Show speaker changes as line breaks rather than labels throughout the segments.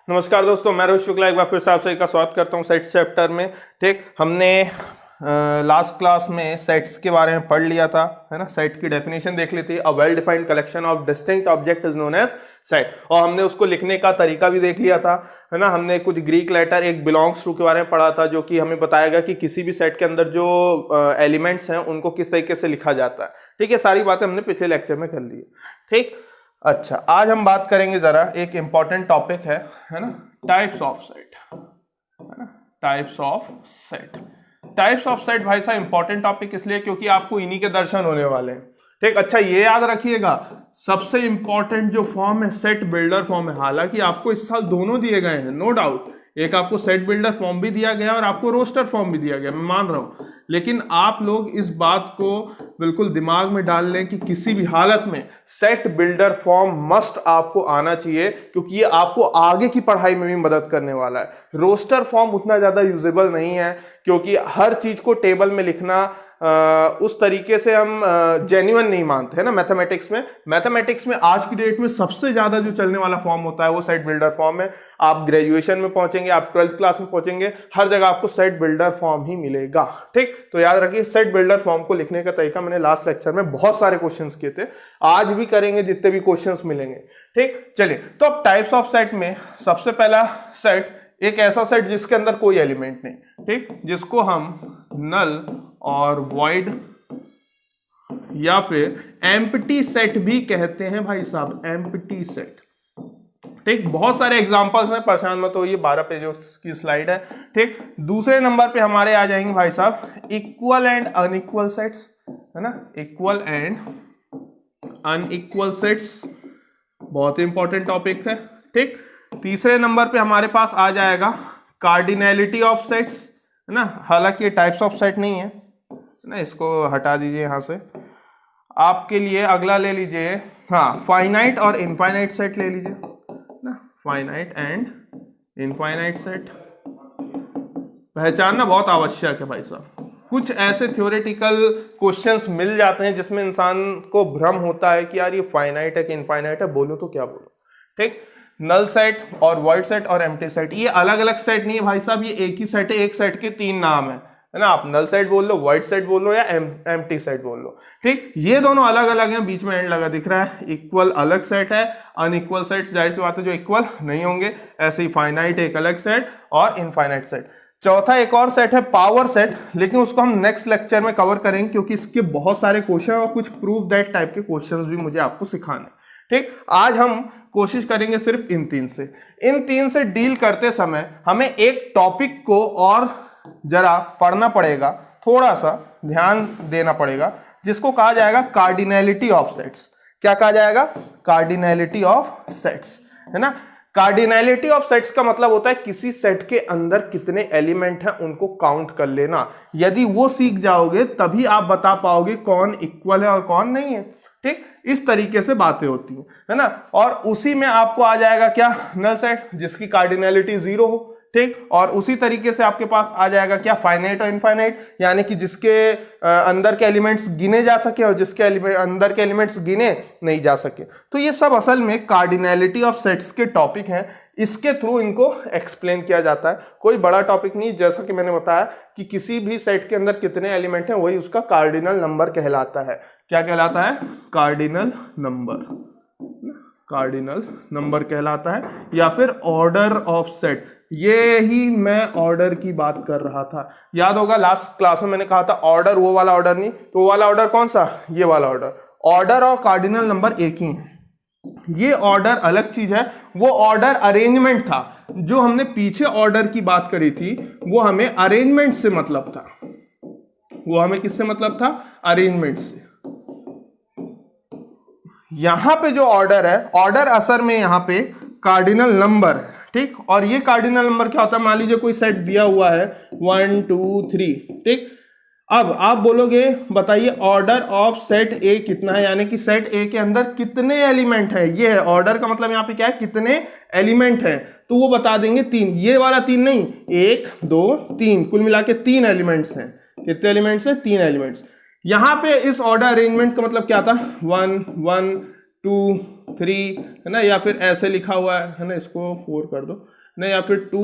नमस्कार दोस्तों, मैं रोहित शुक्ला एक बार फिर से आप सभी का स्वागत करता हूं सेट्स चैप्टर में। ठीक, हमने लास्ट क्लास में सेट्स के बारे में पढ़ लिया था, है ना। सेट की डेफिनेशन देख ली थी। A well defined collection of distinct object is known as set. और हमने उसको लिखने का तरीका भी देख लिया था, है ना। हमने कुछ ग्रीक लेटर एक बिलोंग्स टू के बारे में पढ़ा था, जो कि हमें बताएगा कि किसी भी सेट के अंदर जो एलिमेंट्स हैं उनको किस तरीके से लिखा जाता है। ठीक है, सारी बातें हमने पिछले लेक्चर में कर ली है। ठीक, अच्छा, आज हम बात करेंगे जरा एक इंपॉर्टेंट टॉपिक है ना, टाइप्स ऑफ सेट, है ना। Types of set, types of set भाई साहब इंपॉर्टेंट टॉपिक इसलिए क्योंकि आपको इन्हीं के दर्शन होने वाले हैं। ठीक, अच्छा ये याद रखिएगा, सबसे इंपॉर्टेंट जो फॉर्म है सेट बिल्डर फॉर्म है। हालांकि आपको इस साल दोनों दिए गए हैं, नो डाउट, एक आपको सेट बिल्डर फॉर्म भी दिया गया और आपको रोस्टर फॉर्म भी दिया गया, मैं मान रहा हूं। लेकिन आप लोग इस बात को बिल्कुल दिमाग में डाल लें कि किसी भी हालत में सेट बिल्डर फॉर्म मस्ट आपको आना चाहिए, क्योंकि ये आपको आगे की पढ़ाई में भी मदद करने वाला है। रोस्टर फॉर्म उतना ज्यादा यूजेबल नहीं है, क्योंकि हर चीज को टेबल में लिखना उस तरीके से हम जेन्युइन नहीं मानते, है ना। मैथमेटिक्स में आज की डेट में सबसे ज्यादा जो चलने वाला फॉर्म होता है वो सेट बिल्डर फॉर्म है। आप ग्रेजुएशन में पहुंचेंगे, आप 12th क्लास में पहुंचेंगे, हर जगह आपको सेट बिल्डर फॉर्म ही मिलेगा। ठीक, तो याद रखिए सेट बिल्डर फॉर्म को लिखने का तरीका मैंने लास्ट लेक्चर में बहुत सारे क्वेश्चंस किए थे, आज भी करेंगे जितने भी क्वेश्चंस मिलेंगे। ठीक, चलिए, तो अब टाइप्स ऑफ सेट में सबसे पहला सेट एक ऐसा सेट जिसके अंदर कोई एलिमेंट नहीं, ठीक, जिसको हम नल और वॉइड या फिर एम्प्टी सेट भी कहते हैं भाई साहब, एम्प्टी सेट। ठीक, बहुत सारे एग्जांपल्स हैं, परेशान मत होइए, 12 पेजों की स्लाइड है। ठीक, दूसरे नंबर पे हमारे आ जाएंगे भाई साहब इक्वल एंड अनइक्वल सेट्स, है ना। इक्वल एंड अनइक्वल सेट्स बहुत इंपॉर्टेंट टॉपिक है। ठीक, तीसरे नंबर पे हमारे पास आ जाएगा कार्डिनैलिटी ऑफ सेट्स, है ना। हालांकि ये टाइप्स ऑफ सेट नहीं है ना, इसको हटा दीजिए यहां से। आपके लिए अगला ले लीजिए, हाँ, फाइनाइट और इनफाइनाइट सेट ले लीजिए ना, फाइनाइट एंड इनफाइनाइट सेट पहचानना बहुत आवश्यक है भाई साहब। कुछ ऐसे थ्योरेटिकल क्वेश्चंस मिल जाते हैं जिसमें इंसान को भ्रम होता है कि यार ये फाइनाइट है कि इनफाइनाइट है, बोलो तो क्या बोलो। ठीक, नल सेट और वॉइड सेट और एम्प्टी सेट, ये अलग अलग सेट नहीं है भाई साहब, ये एक ही सेट है। एक सेट के 3 नाम है ना। आप नल सेट बोल लो, वॉइड सेट बोल लो या एम्प्टी सेट बोल लो। ठीक, ये दोनों अलग अलग हैं, बीच में एंड लगा दिख रहा है। इक्वल अलग सेट है, अनइक्वल सेट जाहिर सी बात है जो इक्वल नहीं होंगे। ऐसे ही फाइनाइट एक अलग सेट और इनफाइनाइट सेट। चौथा एक और सेट है पावर सेट, लेकिन उसको हम नेक्स्ट लेक्चर में कवर करेंगे, क्योंकि इसके बहुत सारे क्वेश्चन और कुछ प्रूफ दैट टाइप के क्वेश्चंस भी मुझे आपको सिखाने। ठीक, आज हम कोशिश करेंगे सिर्फ इन 3 से डील करते समय हमें एक टॉपिक को और जरा पढ़ना पड़ेगा, थोड़ा सा ध्यान देना पड़ेगा, जिसको कहा जाएगा कार्डिनैलिटी ऑफ सेट्स। क्या कहा जाएगा? कार्डिनैलिटी ऑफ सेट्स, है ना। कार्डिनैलिटी ऑफ सेट्स का मतलब होता है किसी सेट के अंदर कितने एलिमेंट हैं उनको काउंट कर लेना। यदि वो सीख जाओगे तभी आप बता पाओगे कौन इक्वल है और कौन नहीं है। ठीक, इस तरीके से बातें होती हैं, है ना। और उसी में आपको आ जाएगा क्या? नल सेट, जिसकी कार्डिनैलिटी 0 हो। ठीक, और उसी तरीके से आपके पास आ जाएगा क्या? फाइनाइट और इनफाइनाइट, यानी कि जिसके अंदर के एलिमेंट्स गिने जा सके और जिसके अंदर के एलिमेंट्स गिने नहीं जा सके। तो ये सब असल में कार्डिनैलिटी ऑफ सेट्स के टॉपिक हैं, इसके थ्रू इनको एक्सप्लेन किया जाता है। कोई बड़ा टॉपिक नहीं, जैसा कि मैंने बताया कि किसी भी सेट के अंदर कितने एलिमेंट हैं वही उसका कार्डिनल नंबर कहलाता है। क्या कहलाता है? कार्डिनल नंबर, कार्डिनल नंबर कहलाता है, या फिर ऑर्डर ऑफ सेट। ये ही मैं ऑर्डर की बात कर रहा था, याद होगा लास्ट क्लास में मैंने कहा था ऑर्डर वो वाला ऑर्डर नहीं, तो वो वाला ऑर्डर कौन सा? ये वाला ऑर्डर। ऑर्डर और कार्डिनल नंबर एक ही है, ये ऑर्डर अलग चीज है। वो ऑर्डर अरेंजमेंट था, जो हमने पीछे ऑर्डर की बात करी थी वो हमें अरेंजमेंट से मतलब था। वो हमें किससे मतलब था? अरेंजमेंट से। यहां पे जो ऑर्डर है, ऑर्डर असल में यहां पे कार्डिनल नंबर है। ठीक, और ये कार्डिनल नंबर क्या होता है? मान लीजिए कोई सेट दिया हुआ है 1 2 3। ठीक, अब आप बोलोगे बताइए ऑर्डर ऑफ सेट ए कितना है, यानी कि सेट ए के अंदर कितने एलिमेंट है। ये है ऑर्डर का मतलब, यहां पे क्या है? कितने एलिमेंट है। तो वो बता देंगे 3, ये वाला 3 नहीं, 1 2 3, कुल मिला के 3 एलिमेंट्स हैं। कितने एलिमेंट्स हैं? 3 एलिमेंट्स। यहां पे इस ऑर्डर अरेंजमेंट का मतलब क्या था? 1 1 2 3 है ना, या फिर ऐसे लिखा हुआ है ना, इसको 4 कर दो ना, या फिर 2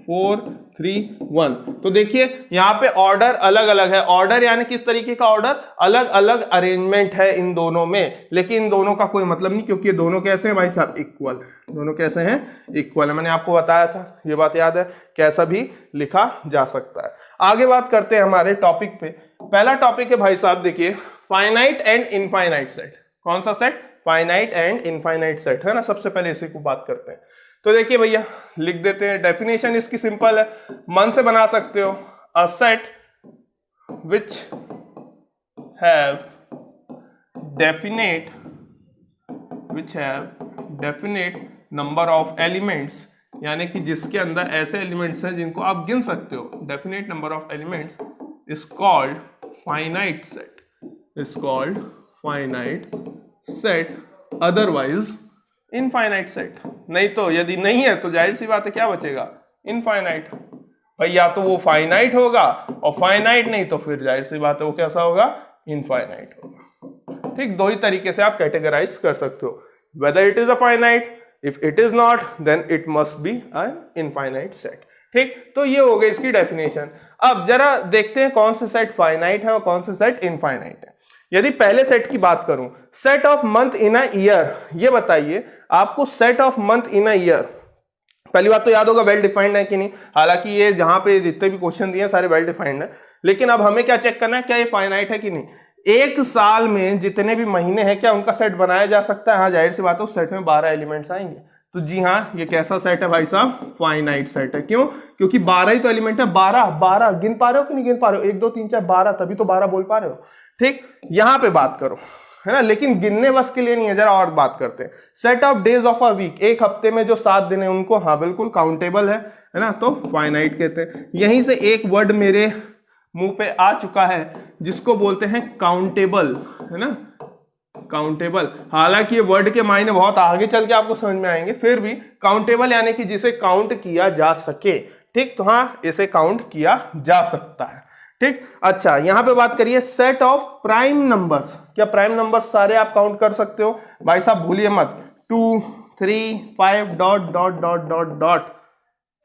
4 3 1। तो देखिए यहाँ पे ऑर्डर अलग अलग है। ऑर्डर यानी किस तरीके का ऑर्डर, अलग अलग अरेंजमेंट है इन दोनों में, लेकिन इन दोनों का कोई मतलब नहीं, क्योंकि ये दोनों कैसे हैं भाई साहब, इक्वल। दोनों कैसे हैं, इक्वल है। मैंने आपको बताया था, ये बात याद है, कैसा भी लिखा जा सकता है। आगे बात करते हैं हमारे टॉपिक पे। पहला टॉपिक है भाई साहब, देखिए फाइनाइट एंड इनफाइनाइट सेट। कौन सा set, finite and infinite set, है ना। सबसे पहले इसी को बात करते हैं। तो देखिए भैया लिख देते हैं, डेफिनेशन इसकी सिंपल है, मन से बना सकते हो। A set which have definite number of elements, यानी कि जिसके अंदर ऐसे एलिमेंट्स हैं जिनको आप गिन सकते हो, definite number of elements is called finite set, is called finite set, otherwise infinite set. नहीं तो यदि नहीं है तो जाहिर सी बात है क्या बचेगा, इनफाइनाइट। भाई या तो वो फाइनाइट होगा, और फाइनाइट नहीं तो फिर जाहिर सी बात है वो कैसा होगा, इनफाइनाइट होगा। ठीक, दो ही तरीके से आप कैटेगराइज कर सकते हो, whether it is a finite, if it is not then it must be an infinite set. ठीक, तो ये हो गई इसकी डेफिनेशन। अब जरा देखते हैं कौन से सेट फाइनाइट है और कौन से सेट इनफाइनाइट है। यदि पहले सेट की बात करूं, set of month in a year, ये बताइए आपको set of month in a year, पहली बात तो याद होगा वेल डिफाइंड है कि नहीं। हालांकि ये जहां पे जितने भी क्वेश्चन दिए सारे वेल डिफाइंड है, लेकिन अब हमें क्या चेक करना है, क्या ये फाइनाइट है कि नहीं। एक साल में जितने भी महीने हैं क्या उनका सेट बनाया जा सकता है, हाँ जाहिर सी बात है उस सेट में 12 एलिमेंट्स आएंगे। तो जी हाँ, ये कैसा सेट है भाई साहब, फाइनाइट सेट है। क्यों, क्योंकि 12 ही तो एलिमेंट है। 12 गिन पा रहे हो कि नहीं गिन पा रहे हो, 1 2 3 4 12, तभी तो 12 बोल पा रहे हो। ठीक, यहां पे बात करो, है ना, लेकिन गिनने बस के लिए नहीं है। जरा और बात करते हैं, set of days of a week, एक हफ्ते में जो 7 दिन है उनको, हाँ बिल्कुल काउंटेबल है ना, तो फाइनाइट कहते हैं। यहीं से एक वर्ड मेरे मुंह पे आ चुका है जिसको बोलते हैं काउंटेबल, है ना, काउंटेबल। हालांकि ये वर्ड के मायने बहुत आगे चल के आपको समझ में आएंगे, फिर भी काउंटेबल यानी कि जिसे काउंट किया जा सके। ठीक, तो हाँ इसे काउंट किया जा सकता है। ठीक, अच्छा यहां पे बात करिए सेट ऑफ प्राइम नंबर्स। क्या प्राइम नंबर्स सारे आप काउंट कर सकते हो भाई साहब, भूलिए मत। 2 3 5 dot dot dot dot dot,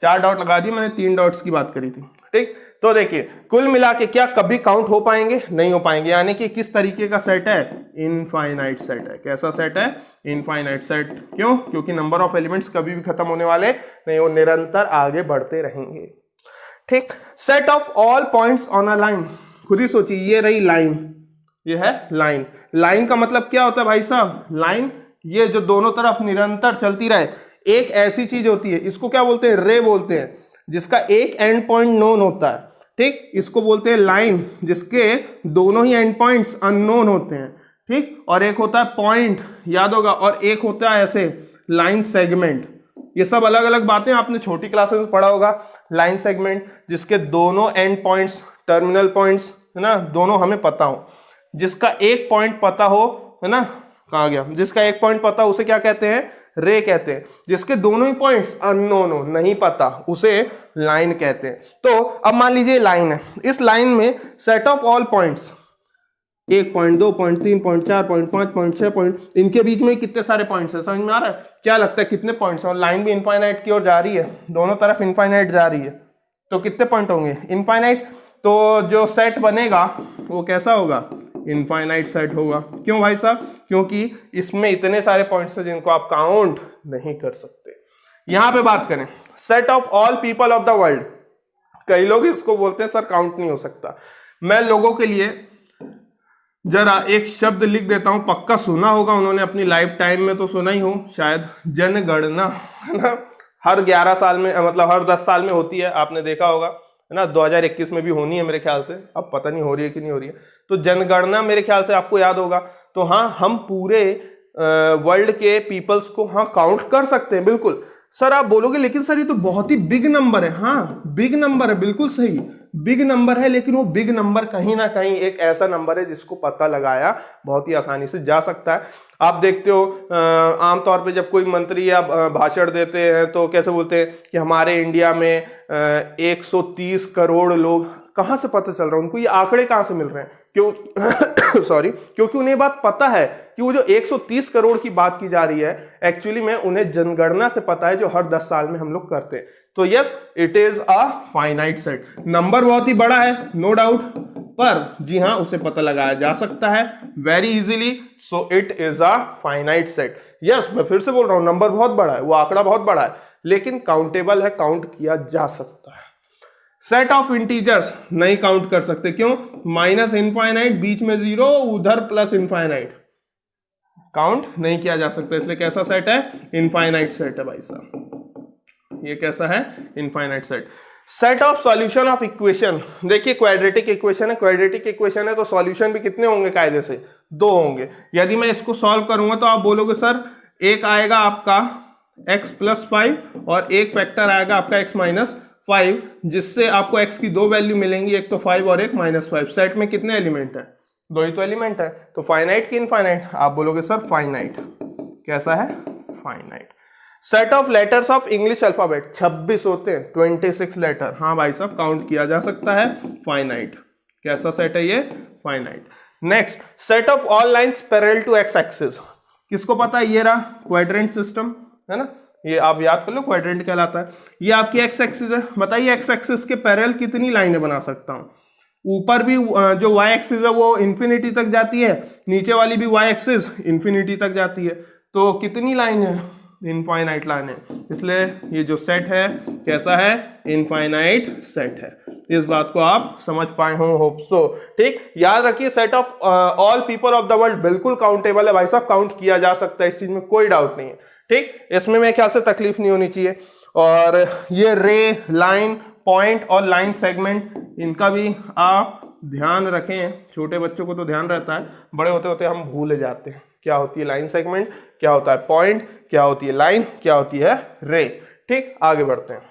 4 dot लगा दिए, मैंने 3 डॉट्स की बात करी थी। ठीक, तो देखिए कुल मिला के क्या कभी काउंट हो पाएंगे, नहीं हो पाएंगे। यानी कि किस तरीके का सेट है, इनफाइनाइट सेट है। कैसा सेट है, इनफाइनाइट सेट। क्यों, क्योंकि नंबर ऑफ एलिमेंट्स कभी भी खत्म होने वाले नहीं, वो निरंतर आगे बढ़ते रहेंगे। ठीक, set of all points on a line, खुद ही सोचिए, ये रही लाइन, ये है लाइन। लाइन का मतलब क्या होता है भाई साहब, लाइन ये जो दोनों तरफ निरंतर चलती रहे। एक ऐसी चीज होती है, इसको क्या बोलते हैं, रे बोलते हैं, जिसका एक एंड पॉइंट नोन होता है। ठीक, इसको बोलते हैं लाइन, जिसके दोनों ही एंड पॉइंट्स अननोन होते हैं। ठीक, और एक होता है पॉइंट, याद होगा, और एक होता है ऐसे लाइन सेगमेंट। ये सब अलग अलग बातें आपने छोटी क्लासेस में पढ़ा होगा। लाइन सेगमेंट जिसके दोनों एंड पॉइंट्स, टर्मिनल पॉइंट्स, है ना, दोनों हमें पता हो। जिसका एक पॉइंट पता हो, है ना, कहाँ गया, जिसका एक पॉइंट पता हो उसे क्या कहते हैं, रे कहते हैं। जिसके दोनों ही पॉइंट्स अननोन हो, नहीं पता, उसे लाइन कहते हैं। तो अब मान लीजिए लाइन है, इस लाइन में set of all points, 1 point 2 point 3 point 4 point 5 point 6 point, इनके बीच में कितने सारे पॉइंट्स है, समझ में आ रहा है, क्या लगता है कितने पॉइंट्स हैं। और लाइन भी इनफाइनाइट की ओर जा रही है, दोनों तरफ इनफाइनाइट जा रही है, तो कितने पॉइंट होंगे, इनफाइनाइट। तो जो सेट बनेगा वो कैसा होगा, इनफाइनाइट सेट होगा। क्यों भाई साहब, क्योंकि इसमें इतने सारे पॉइंट्स हैं जिनको आप काउंट नहीं कर सकते। यहां पे बात करें set of all people of the world, कई लोग इसको बोलते हैं सर काउंट नहीं हो सकता। मैं लोगों के लिए जरा एक शब्द लिख देता हूं, पक्का सुना होगा उन्होंने अपनी लाइफ टाइम में, तो सुना ही हो शायद, जनगणना, है ना। हर 11 साल में, मतलब हर 10 साल में होती है, आपने देखा होगा, है ना। 2021 में भी होनी है मेरे ख्याल से, अब पता नहीं हो रही है कि नहीं हो रही है। तो जनगणना मेरे ख्याल से आपको याद होगा। तो हाँ, हम पूरे वर्ल्ड के पीपल्स को हाँ काउंट कर सकते हैं, बिल्कुल। सर आप बोलोगे लेकिन सर ये तो बहुत ही बिग नंबर है। हाँ बिग नंबर है, बिल्कुल सही, बिग नंबर है, लेकिन वो बिग नंबर कहीं ना कहीं एक ऐसा नंबर है जिसको पता लगाया बहुत ही आसानी से जा सकता है। आप देखते हो आमतौर पे जब कोई मंत्री या भाषण देते हैं तो कैसे बोलते हैं कि हमारे इंडिया में 130 करोड़ लोग, कहाँ से पता चल रहा है उनको, ये आंकड़े कहाँ से मिल रहे हैं, क्यों सॉरी, क्योंकि उन्हें बात पता है कि वो जो 130 करोड़ की बात की जा रही है एक्चुअली में उन्हें जनगणना से पता है जो हर 10 साल में हम लोग करते हैं। तो yes, it is a finite set. Number बहुत ही बड़ा है, नो डाउट, पर जी हाँ उसे पता लगाया जा सकता है very easily, so it is a finite set. Yes, मैं फिर से बोल रहा हूं, नंबर बहुत बड़ा है, वो आंकड़ा बहुत बड़ा है, लेकिन काउंटेबल है, काउंट किया जा सकता है। सेट ऑफ इंटीजर्स नहीं काउंट कर सकते, क्यों? माइनस इनफाइनाइट, बीच में जीरो, उधर प्लस इनफाइनाइट, काउंट नहीं किया जा सकता, इसलिए कैसा सेट है? इनफाइनाइट सेट है भाई साहब। ये कैसा है? Infinite set. Set of solution of equation, देखिए क्वाड्रेटिक इक्वेशन है, क्वाड्रेटिक इक्वेशन है तो सॉल्यूशन भी कितने होंगे? कायदे से 2 होंगे। यदि मैं इसको सॉल्व करूंगा तो आप बोलोगे सर एक आएगा आपका x + 5 और एक फैक्टर आएगा आपका x - 5, जिससे आपको x की 2 वैल्यू मिलेंगी, एक तो 5 और एक -5। सेट में कितने एलिमेंट है? 2 ही तो एलिमेंट है। तो फाइनाइट की इनफाइनाइट? आप बोलोगे सर फाइनाइट। कैसा है? Finite. Set of letters of English alphabet 26 होते हैं, 26 लेटर। हाँ भाई साहब, काउंट किया जा सकता है, फाइनाइट। कैसा सेट है ये? Finite. Next, set of all lines parallel to X axis. किसको पता है? ये रहा क्वाड्रेंट सिस्टम, है ना, ये आप याद कर लो, क्वाड्रेंट कहलाता है। ये आपकी एक्स एक्सिस है, बताइए एक्स एक्सिस के पैरेलल कितनी लाइनें बना सकता हूं? ऊपर भी जो वाई एक्सिस है वो इंफिनिटी तक जाती है, नीचे वाली भी वाई एक्सिस इंफिनिटी तक जाती है, तो कितनी लाइन है? इनफाइनाइट लाइन है। इसलिए ये जो सेट है कैसा है? इनफाइनाइट सेट है। इस बात को आप समझ पाए हो, होप सो। ठीक, याद रखिए set of all people of the world बिल्कुल काउंटेबल है भाई साहब, काउंट किया जा सकता है, इस चीज में कोई डाउट नहीं है। ठीक, इसमें मेरे ख्याल से तकलीफ नहीं होनी चाहिए। और ये रे, लाइन, पॉइंट और लाइन सेगमेंट, इनका भी आप ध्यान रखें। छोटे बच्चों को तो ध्यान रहता है, बड़े होते होते हम भूल जाते हैं क्या होती है लाइन सेगमेंट, क्या होता है पॉइंट, क्या होती है लाइन, क्या होती है रे। ठीक, आगे बढ़ते हैं।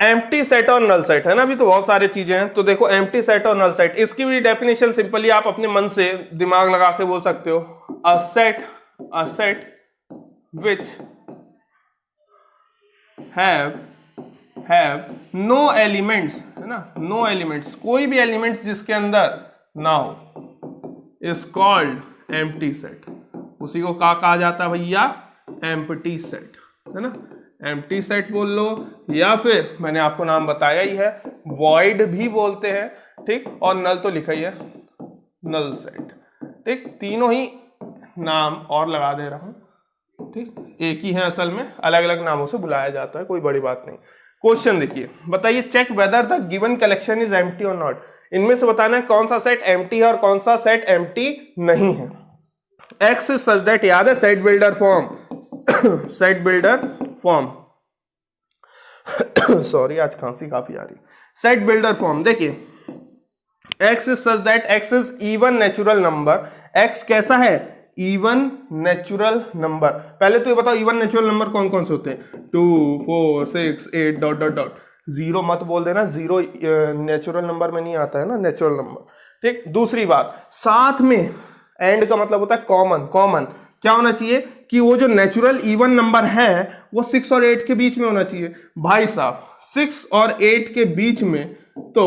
एम्प्टी सेट और नल सेट है ना, अभी तो बहुत सारी चीजें हैं। तो देखो एम्प्टी सेट और नल सेट, इसकी भी डेफिनेशन सिंपली आप अपने मन से दिमाग लगा के बोल सकते हो। A set which have no elements, है ना, नो एलिमेंट्स, कोई भी एलिमेंट्स जिसके अंदर ना हो, इज कॉल्ड एम्प्टी सेट। उसी को क्या कहा जाता है भैया? एम्प्टी सेट, है ना। एम्प्टी सेट बोल लो, या फिर मैंने आपको नाम बताया ही है, वॉइड भी बोलते हैं। ठीक, और नल तो लिखा ही है, नल सेट। ठीक, तीनों ही नाम और लगा दे रहा हूं। ठीक, एक ही है, असल में अलग अलग नामों से बुलाया जाता है, कोई बड़ी बात नहीं। क्वेश्चन देखिए, बताइए check whether the given collection is empty और नॉट। इनमें से बताना है कौन सा सेट एम्प्टी है और कौन सा सेट एम्प्टी नहीं है। एक्स इज सच दैट, याद है set builder form, set builder form sorry आज खांसी काफी आ रही। सेट बिल्डर फॉर्म देखिए, x is such that x is even natural number. X कैसा है? Even natural number. पहले तो ये बताओ इवन नेचुरल नंबर कौन कौन से होते हैं? 2, 4, 6, 8 डॉट डॉट डॉट। जीरो मत बोल देना, जीरो नेचुरल नंबर में नहीं आता है ना, नेचुरल नंबर। ठीक, दूसरी बात, साथ में एंड का मतलब होता है कॉमन। कॉमन क्या होना चाहिए? कि वो जो नेचुरल इवन नंबर है वो 6 और 8 के बीच में होना चाहिए। भाई साहब 6 और 8 के बीच में तो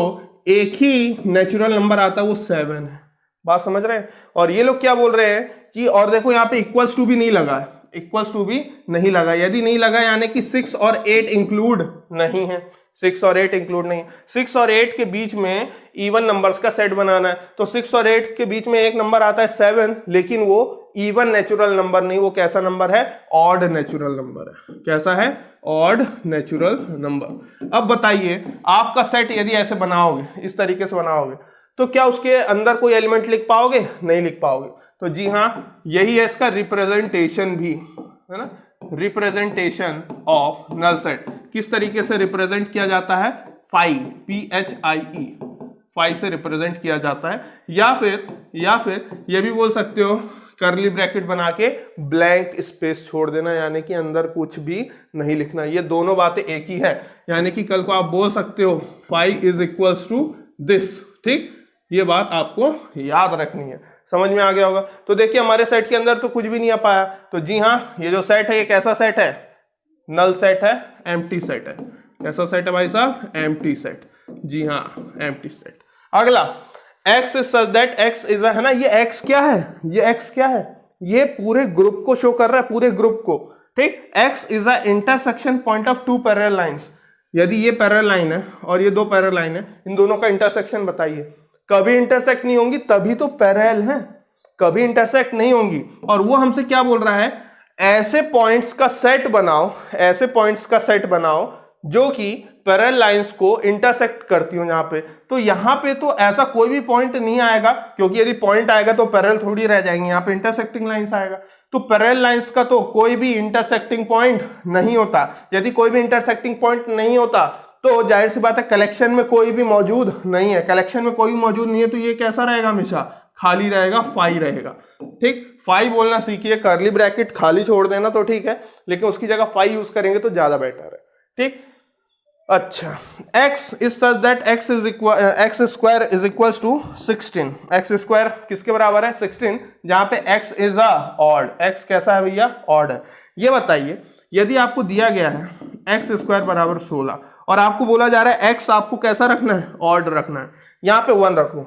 एक ही नेचुरल नंबर आता है, वो 7 है। बात समझ रहे हैं? और ये लोग क्या बोल रहे हैं कि, और देखो यहाँ पे इक्वल्स टू भी नहीं लगा है, इक्वल्स टू भी नहीं लगा। यदि नहीं लगा यानी कि 6 और 8 इंक्लूड नहीं है, 6 और 8 इंक्लूड नहीं है। 6 और 8 के बीच में इवन नंबर्स का सेट बनाना है, तो 6 और 8 के बीच में एक नंबर आता है 7, लेकिन वो इवन नेचुरल नंबर नहीं, वो कैसा नंबर है? ऑड नेचुरल नंबर है। कैसा है? Odd natural number. अब बताइए आपका सेट यदि ऐसे बनाओगे, इस तरीके से बनाओगे, तो क्या उसके अंदर कोई एलिमेंट लिख पाओगे? नहीं लिख पाओगे। तो जी हाँ, यही है इसका रिप्रेजेंटेशन भी, है ना, रिप्रेजेंटेशन ऑफ नल सेट। किस तरीके से रिप्रेजेंट किया जाता है? फाई, PHIE, फाई से रिप्रेजेंट किया जाता है। या फिर ये भी बोल सकते हो, कर्ली ब्रैकेट बना के ब्लैंक स्पेस छोड़ देना, यानी कि अंदर कुछ भी नहीं लिखना। ये दोनों बातें एक ही है, यानी कि कल को आप बोल सकते हो phi is equals to this. ठीक, ये बात आपको याद रखनी है। समझ में आ गया होगा? तो देखिए हमारे सेट के अंदर तो कुछ भी नहीं आ पाया। तो जी हाँ, ये जो सेट है ये कैसा सेट है? नल सेट है, एम्प्टी सेट है। कैसा सेट है भाई साहब? Empty set. जी हाँ, एम्प्टी सेट। अगला, x is such that x is है ना, ये x क्या है, ये x क्या है, ये पूरे ग्रुप को शो कर रहा है, पूरे ग्रुप को, ठीक। x is a intersection point of two parallel lines. यदि ये पैरेलल लाइन है और ये दो पैरेलल लाइन है, इन दोनों का इंटरसेक्शन बताइए। कभी इंटरसेक्ट नहीं होंगी तभी तो पैरेलल है, कभी इंटरसेक्ट नहीं होंगी। और वो हमसे क्या बोल रहा है, ऐसे पॉइंट्स का सेट बनाओ, ऐसे पॉइंट्स का सेट बनाओ जो कि पैरेलल लाइंस को इंटरसेक्ट करती हो यहाँ पे। तो यहाँ पे तो ऐसा कोई भी पॉइंट नहीं आएगा, क्योंकि यदि पॉइंट आएगा तो पैरेलल थोड़ी रह जाएंगे, यहाँ पे इंटरसेक्टिंग लाइंस आएगा। तो पैरेलल लाइंस का तो कोई भी इंटरसेक्टिंग पॉइंट नहीं होता। यदि कोई भी इंटरसेक्टिंग पॉइंट नहीं होता तो जाहिर सी बात है कलेक्शन में कोई भी मौजूद नहीं है। कलेक्शन में कोई मौजूद नहीं है तो ये कैसा रहेगा, हमेशा खाली रहेगा, फाई रहेगा, ठीक। फाई बोलना सीखिए, कर्ली ब्रैकेट खाली छोड़ देना तो ठीक है, लेकिन उसकी जगह फाई यूज करेंगे तो ज्यादा बेटर है, ठीक। अच्छा, x is such that x square is equals to 16। x square किसके बराबर है, 16, जहां पे x is a odd. x कैसा है भैया, ऑड है। ये बताइए, यदि आपको दिया गया है x स्क्वायर बराबर 16 और आपको बोला जा रहा है x आपको कैसा रखना है, ऑड रखना है, यहाँ पे 1 रखो।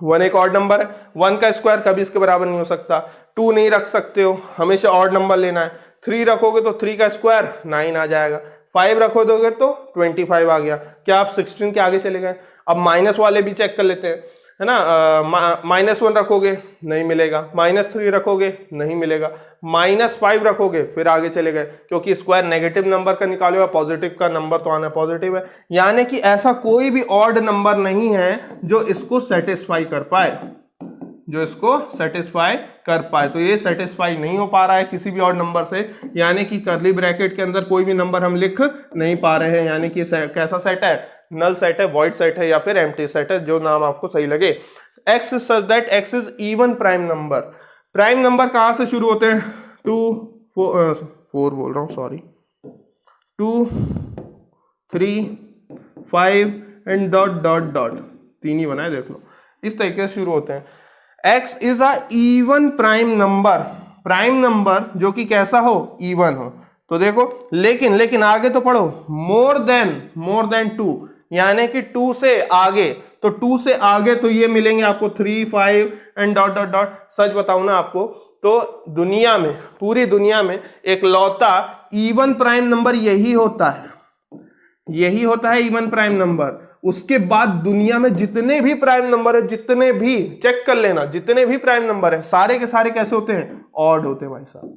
1 एक ऑड नंबर है, 1 का स्क्वायर कभी इसके बराबर नहीं हो सकता। 2 नहीं रख सकते हो, हमेशा ऑड नंबर लेना है। 3 रखोगे तो 3 का स्क्वायर 9 आ जाएगा। 5 रखो दोगे तो 25 आ गया। क्या आप 16 के आगे चले गए? अब माइनस वाले भी चेक कर लेते हैं, है ना। -1 रखोगे नहीं मिलेगा, -3 रखोगे नहीं मिलेगा, -5 रखोगे फिर आगे चले गए, क्योंकि स्क्वायर नेगेटिव नंबर का निकालो या पॉजिटिव का नंबर तो आना पॉजिटिव है। यानी कि ऐसा कोई भी ऑड नंबर नहीं है जो इसको सेटिस्फाई कर पाए, जो इसको सेटिस्फाई कर पाए। तो ये सेटिस्फाई नहीं हो पा रहा है किसी भी और नंबर से, यानी कि कर्ली ब्रैकेट के अंदर कोई भी नंबर हम लिख नहीं पा रहे हैं। यानी कि कैसा सेट है, नल सेट है, वॉइड सेट है या फिर एम्प्टी सेट है, जो नाम आपको सही लगे। x is such that x is even prime number. Prime number कहां से शुरू होते हैं, 2 4 बोल रहा हूं sorry, 2 3 5 and dot dot dot, 3 ही बनाए देख लो, इस तरीके से शुरू होते हैं। x is a even prime number, prime number जो कि कैसा हो, इवन हो। तो देखो लेकिन आगे तो पढ़ो, मोर देन 2, यानी कि 2 से आगे। तो 2 से आगे तो ये मिलेंगे आपको 3 5 एंड डॉट डॉट डॉट। सच बताऊं ना आपको, तो दुनिया में, पूरी दुनिया में एक लौता इवन प्राइम नंबर यही होता है, यही होता है इवन प्राइम नंबर। उसके बाद दुनिया में जितने भी प्राइम नंबर है, जितने भी चेक कर लेना, जितने भी प्राइम नंबर है सारे के सारे कैसे होते हैं, ऑड होते हैं भाई साहब,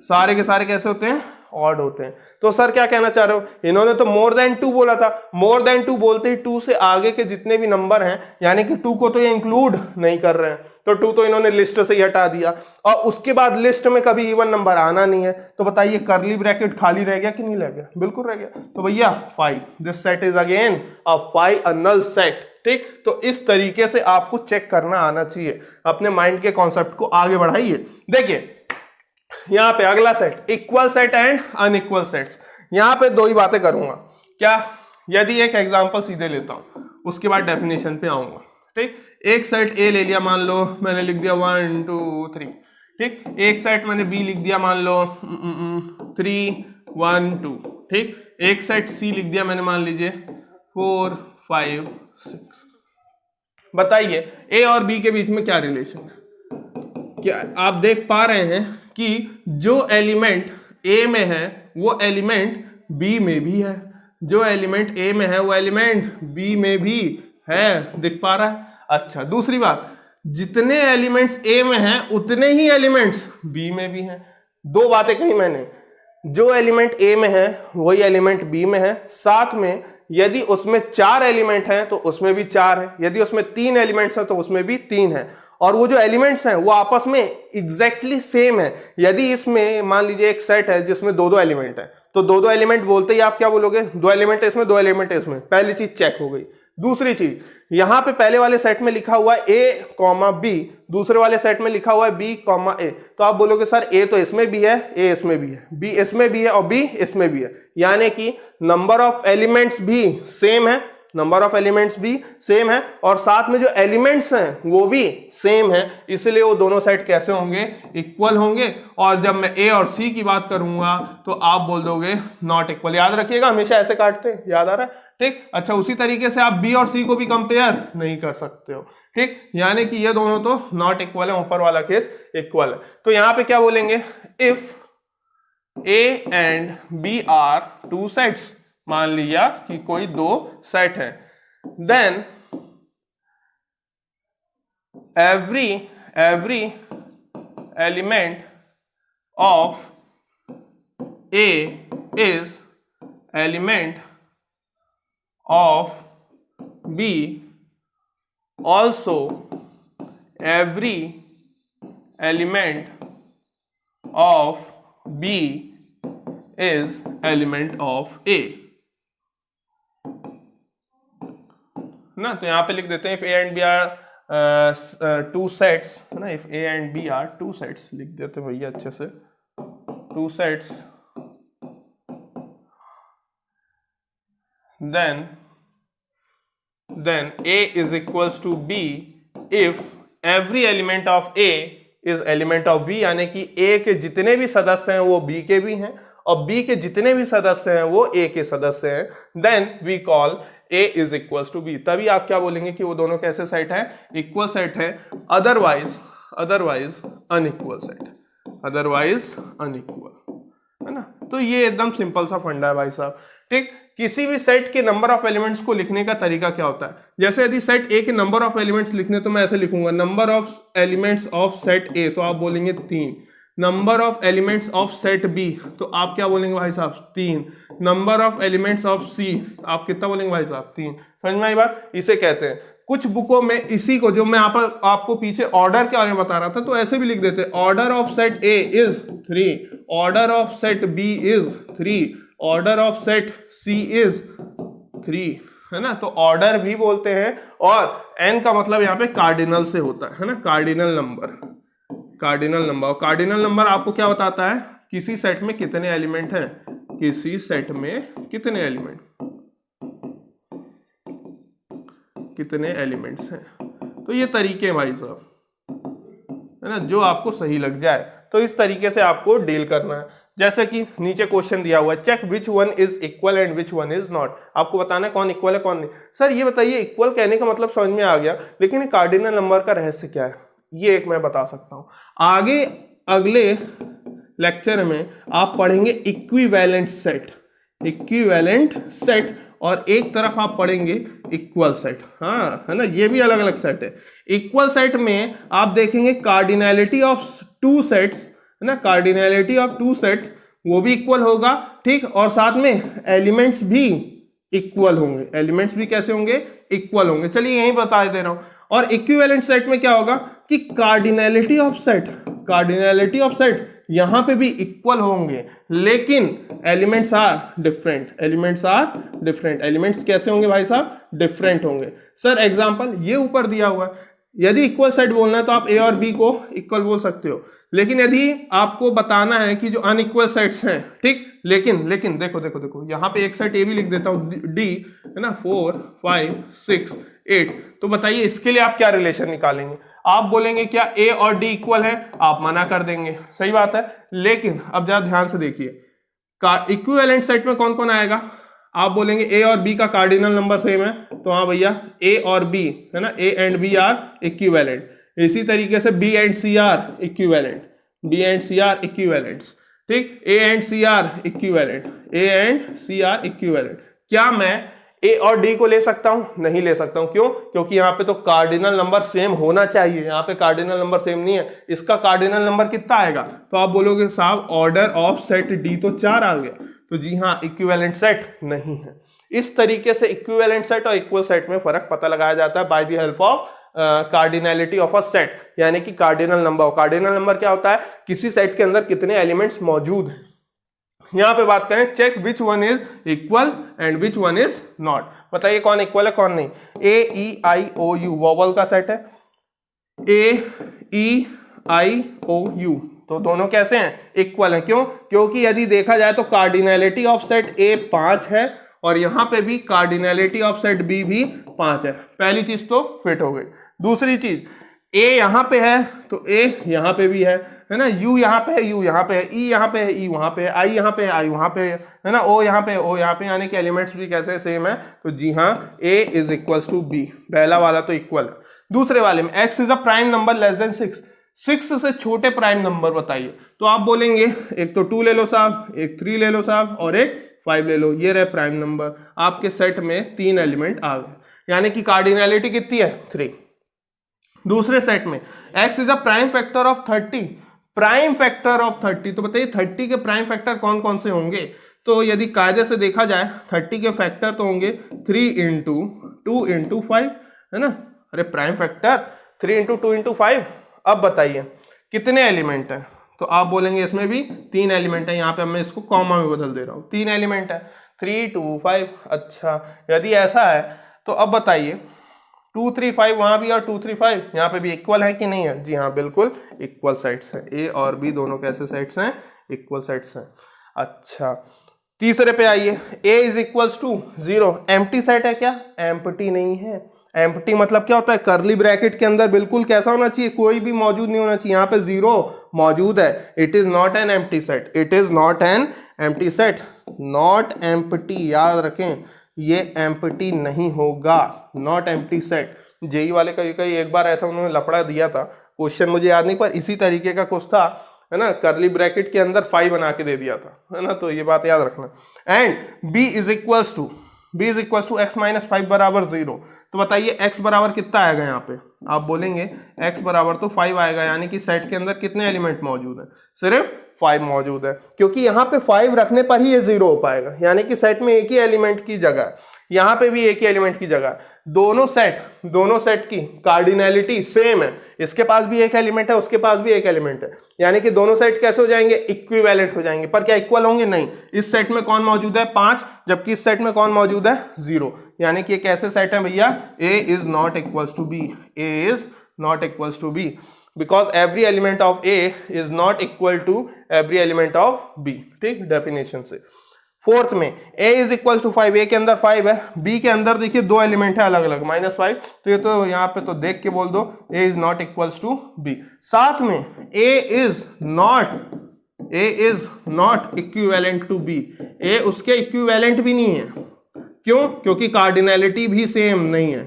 सारे के सारे कैसे होते हैं, ऑड होते हैं। तो सर क्या कहना चाह रहे हो, इन्होंने तो मोर देन 2 बोला था, मोर देन 2 बोलते ही 2 से आगे के जितने भी नंबर हैं, यानी कि 2 को तो ये इंक्लूड नहीं कर रहे हैं, तो 2 तो इन्होंने लिस्ट से ही हटा दिया। और उसके बाद लिस्ट में कभी इवन नंबर आना नहीं है। तो बताइए कर्ली ब्रैकेट खाली रह गया कि नहीं रह गया, बिल्कुल रह गया। तो भैया 5, this set is again a 5 a null set, ठीक। तो इस तरीके से आपको चेक करना आना चाहिए, अपने माइंड के कॉन्सेप्ट को आगे बढ़ाइए। देखिए यहां पे अगला set, equal set and unequal sets. यहां पे 2 ही बातें करूंगा। क्या, यदि एक एग्जांपल सीधे लेता हूं, उसके बाद डेफिनेशन पे आऊंगा, ठीक। एक सेट ए ले लिया, मान लो मैंने लिख दिया 1 2 3, ठीक। एक सेट मैंने बी लिख दिया, मान लो 3 1 2, ठीक। एक सेट सी लिख दिया मैंने, मान लीजिए 4 5 6। बताइए ए और बी के बीच में क्या रिलेशन है? क्या आप देख पा रहे हैं कि जो एलिमेंट ए में है वो एलिमेंट बी में भी है, जो एलिमेंट ए में है वो एलिमेंट बी में भी है, दिख पा रहा है। अच्छा, दूसरी बात, जितने एलिमेंट्स ए में हैं उतने ही एलिमेंट्स बी में भी हैं। 2 बातें कही मैंने, जो एलिमेंट ए में है वही एलिमेंट बी में है, साथ में यदि उसमें 4 एलिमेंट हैं तो उसमें भी 4 है, यदि उसमें 3 एलिमेंट्स हैं तो उसमें भी 3 है। और वो जो एलिमेंट्स हैं वो आपस में एग्जैक्टली सेम है। यदि इसमें मान लीजिए एक सेट है जिसमें 2-2 एलिमेंट है, तो 2-2 एलिमेंट बोलते ही आप क्या बोलोगे, 2 एलिमेंट है इसमें, 2 एलिमेंट है इसमें। पहली चीज चेक हो गई। दूसरी चीज, यहां पे पहले वाले सेट में लिखा हुआ है ए कॉमा बी, दूसरे वाले सेट में लिखा हुआ है बी कॉमा ए, तो आप बोलोगे सर ए तो इसमें भी है, ए इसमें भी है, बी इसमें भी है और बी इसमें भी है, यानी कि नंबर ऑफ एलिमेंट्स भी सेम है, नंबर ऑफ एलिमेंट्स भी सेम है और साथ में जो एलिमेंट्स हैं वो भी सेम है, इसलिए वो दोनों सेट कैसे होंगे, इक्वल होंगे। और जब मैं ए और सी की बात करूंगा तो आप बोल दोगे नॉट इक्वल। याद रखिएगा, हमेशा ऐसे काटते हैं, याद आ रहा है, ठीक। अच्छा, उसी तरीके से आप बी और सी को भी कंपेयर नहीं कर सकते हो, ठीक, यानी कि ये दोनों तो नॉट इक्वल है, ऊपर वाला केस इक्वल है। तो यहां पे क्या बोलेंगे, if A and B are two sets, मान लिया कि कोई दो सेट है, then every element of A is element of B, also every element of B is element of A ना। तो यहां पे लिख देते हैं if A and B are two sets है ना, if A and B are two sets लिख देते हैं भैया अच्छे से, two sets, then A is equals to B if every element of A is element of B, यानी कि A के जितने भी सदस्य हैं वो B के भी हैं और B के जितने भी सदस्य हैं वो A के सदस्य हैं, then we call A is equals to B। तभी आप क्या बोलेंगे कि वो दोनों कैसे सेट है, इक्वल सेट है, otherwise unequal set, otherwise unequal, है ना। तो ये एकदम सिंपल सा फंडा है भाई साहब, ठीक। किसी भी सेट के नंबर ऑफ एलिमेंट्स को लिखने का तरीका क्या होता है, जैसे यदि सेट ए के नंबर ऑफ एलिमेंट्स लिखने तो मैं ऐसे लिखूंगा, number of elements of set A, तो आप बोलेंगे 3। Number of elements of set B, तो आप क्या बोलेंगे भाई साहब, 3। Number of elements of C, आप कितना बोलेंगे भाई साहब, 3। समझ में आई बात, इसे कहते हैं। कुछ बुकों में इसी को, जो मैं आपको पीछे ऑर्डर के बारे में बता रहा था, तो ऐसे भी लिख देते, order of set A is 3, order of set B is 3, order of set C is 3, है ना। तो ऑर्डर भी बोलते हैं, और एन का मतलब यहाँ पे कार्डिनल से होता है ना, कार्डिनल नंबर, कार्डिनल नंबर। और कार्डिनल नंबर आपको क्या बताता है, किसी सेट में कितने एलिमेंट हैं, किसी सेट में कितने एलिमेंट, कितने एलिमेंट्स हैं। तो ये तरीके हैं भाई साहब, है ना, जो आपको सही लग जाए तो इस तरीके से आपको डील करना है। जैसे कि नीचे क्वेश्चन दिया हुआ है, check which one is equal and which one is not. आपको बताना है कौन इक्वल है कौन नहीं। सर ये बताइए, इक्वल कहने का मतलब समझ में आ गया, लेकिन कार्डिनल नंबर का रहस्य क्या है, ये एक मैं बता सकता हूं। आगे अगले लेक्चर में आप पढ़ेंगे इक्विवेलेंट सेट, इक्विवेलेंट सेट, और एक तरफ आप पढ़ेंगे इक्वल सेट, हाँ, है ना, ये भी अलग अलग सेट है। इक्वल सेट में आप देखेंगे कार्डिनैलिटी ऑफ टू सेट्स, है ना, कार्डिनैलिटी ऑफ टू सेट वो भी इक्वल होगा, ठीक, और साथ में एलिमेंट्स भी इक्वल होंगे, एलिमेंट्स भी कैसे होंगे, इक्वल होंगे। चलिए यही बता दे रहा हूं। और इक्विवेलेंट सेट में क्या होगा कि cardinality of set, cardinality of set यहां पे भी इक्वल होंगे, लेकिन elements are different, elements are different. Elements कैसे होंगे भाई साहब, डिफरेंट होंगे। सर एग्जांपल ये ऊपर दिया हुआ है, यदि इक्वल सेट बोलना है तो आप ए और बी को इक्वल बोल सकते हो, लेकिन यदि आपको बताना है कि जो अनइक्वल सेट्स हैं, ठीक, लेकिन देखो यहां पे एक सेट ए भी लिख देता हूं, डी, है ना, 4 5 6 8। तो बताइए इसके लिए आप क्या रिलेशन निकालेंगे, आप बोलेंगे क्या ए और डी इक्वल है, आप मना कर देंगे, सही बात है। लेकिन अब जरा ध्यान से देखिए, इक्विवेलेंट सेट में कौन कौन आएगा, आप बोलेंगे ए और बी का कार्डिनल नंबर सेम है, तो हाँ भैया ए और बी, है ना, A and B are equivalent. इसी तरीके से B and C are equivalent, B and C are equivalents, ठीक, A and C are equivalent, A and C are equivalent. क्या मैं ए और डी को ले सकता हूं, नहीं ले सकता हूं, क्यों, क्योंकि यहां पे तो कार्डिनल नंबर सेम होना चाहिए, यहां पे कार्डिनल नंबर सेम नहीं है। इसका कार्डिनल नंबर कितना आएगा, तो आप बोलोगे साहब ऑर्डर ऑफ सेट डी तो 4 आ गया, तो जी हाँ, इक्विवेलेंट सेट नहीं है। इस तरीके से इक्विवेलेंट सेट और इक्वल सेट में फर्क पता लगाया जाता है by the help of cardinality of a set, यानी कि कार्डिनल नंबर। कार्डिनल नंबर क्या होता है, किसी सेट के अंदर कितने एलिमेंट्स मौजूद हैं। यहां पे बात करें, check which one is equal and which one is not. बताइए कौन इक्वल है कौन नहीं। A E I O U vowel का सेट है, A E I O you, तो दोनों कैसे हैं, इक्वल हैं। क्यों, क्योंकि यदि देखा जाए तो कार्डिनैलिटी ऑफ सेट ए 5 है और यहाँ पे भी कार्डिनैलिटी ऑफ सेट बी भी 5 है। पहली चीज तो फिट हो गई। दूसरी चीज, ए यहाँ पे है तो ए यहाँ पे भी है ना, यू यहाँ पे है, यू यहाँ पे है, ई यहाँ पे है, ई वहाँ पे है, आई यहाँ पे है, आई वहाँ पे है ना, ओ यहाँ पे, ओ यहाँ पे, यानी कि एलिमेंट्स भी कैसे सेम है। तो जी हाँ, ए इज इक्वल्स टू बी, पहला वाला तो इक्वल है। दूसरे वाले में x is a prime number less than 6, 6 से छोटे प्राइम नंबर बताइए। तो आप बोलेंगे एक तो 2 ले लो साहब, एक 3 ले लो साहब, और एक 5 ले लो। ये रहे प्राइम नंबर, आपके सेट में 3 एलिमेंट आ गए, यानी कि कार्डिनैलिटी कितनी है 3। दूसरे सेट में x is a prime factor of 30, prime factor of 30, तो बताइए 30 के प्राइम फैक्टर कौन कौन से होंगे। तो यदि कायदे से देखा जाए 30 के फैक्टर तो होंगे 3 इंटू 2 इंटू 5, है ना। अरे प्राइम फैक्टर 3 इंटू 2 इंटू 5। अब बताइए कितने एलिमेंट है, तो आप बोलेंगे इसमें भी 3 एलिमेंट है। यहाँ पे मैं इसको कॉमा में बदल दे रहा हूँ, 3 एलिमेंट है, 3 2 5। अच्छा, यदि ऐसा है तो अब बताइए 2 3 5 वहां भी और 2 3 5 यहाँ पे भी इक्वल है कि नहीं है। जी हाँ, बिल्कुल इक्वल सेट्स हैं, ए और बी दोनों कैसे सेट्स हैं, इक्वल सेट्स हैं। अच्छा, तीसरे पे आइए, A is equals to 0, empty set है क्या, एम्प्टी नहीं है। एम्प्टी मतलब क्या होता है, करली ब्रैकेट के अंदर बिल्कुल कैसा होना चाहिए, कोई भी मौजूद नहीं होना चाहिए। यहाँ पे 0 मौजूद है, it is not an empty set, it is not an empty set, not empty, याद रखें ये एम्प्टी नहीं होगा, नॉट एम्प्टी सेट। जेई वाले कई एक बार ऐसा उन्होंने लफड़ा दिया था, क्वेश्चन मुझे याद नहीं पर इसी तरीके का कुछ था, है ना, करली ब्रैकेट के अंदर 5 बना के दे दिया था, है ना, तो ये बात याद रखना। And b is equals to x minus 5 बराबर 0। तो बताइए x बराबर कितना आएगा, यहाँ पे आप बोलेंगे x बराबर तो 5 आएगा, यानी कि सेट के अंदर कितने एलिमेंट मौजूद है, सिर्फ 5 मौजूद है, क्योंकि यहाँ पे 5 रखने पर ही ये 0 हो पाएगा, यानी कि सेट में एक ही एलिमेंट की जगह, यहाँ पे भी एक ही एलिमेंट की जगह। दोनों सेट की कार्डिनैलिटी सेम है, इसके पास भी एक एलिमेंट है, उसके पास भी एक एलिमेंट है, यानी कि दोनों सेट कैसे हो जाएंगे, इक्विवेलेंट हो जाएंगे। पर क्या इक्वल होंगे, नहीं। इस सेट में कौन मौजूद है 5, जबकि इस सेट में कौन मौजूद है 0, यानी कि कैसे सेट है भैया, a is not equals to b, a is not equals to b, because every element of A is not equal to every element of B, ठीक, डेफिनेशन से। फोर्थ में A is equals to 5, A के अंदर 5 है, B के अंदर देखिए 2 element है अलग अलग, -5, तो ये तो यहाँ पे तो देख के बोल दो A is not equals to B। साथ में A is not equivalent to B, A उसके इक्विवेलेंट भी नहीं है, क्यों, क्योंकि कार्डिनैलिटी भी सेम नहीं है,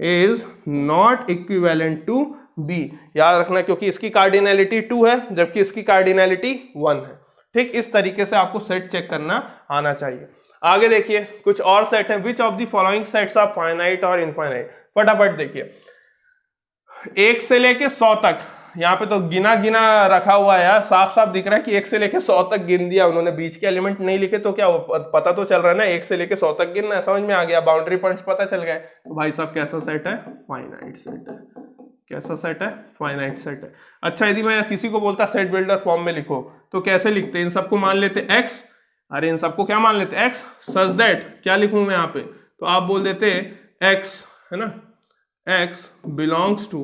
A is not equivalent to B, याद रखना, क्योंकि इसकी कार्डिनैलिटी 2 है जबकि इसकी कार्डिनैलिटी 1 है। ठीक, इस तरीके से आपको सेट चेक करना आना चाहिए। आगे देखिए कुछ और सेट है, which of the following sets are finite और इनफाइनाइट। फटाफट देखिए, 1 से लेके 100 तक, यहाँ पे तो गिना रखा हुआ है यार, साफ साफ दिख रहा है कि 1 से लेके 100 तक गिन दिया उन्होंने, बीच के एलिमेंट नहीं लिखे, तो क्या पता तो चल रहा है ना 1 से लेके 100 तक गिनना है, समझ में आ गया, बाउंड्री पॉइंट्स पता चल गए। तो भाई साहब कैसा सेट है, फाइनाइट सेट है। कैसा सेट है, फाइनाइट सेट है। अच्छा, यदि मैं किसी को बोलता सेट बिल्डर फॉर्म में लिखो तो कैसे लिखते हैं, इन सबको मान लेते x, अरे इन सबको क्या मान लेते x, सच दैट क्या लिखूं मैं यहाँ पे, तो आप बोल देते x, है ना, x बिलोंग्स टू,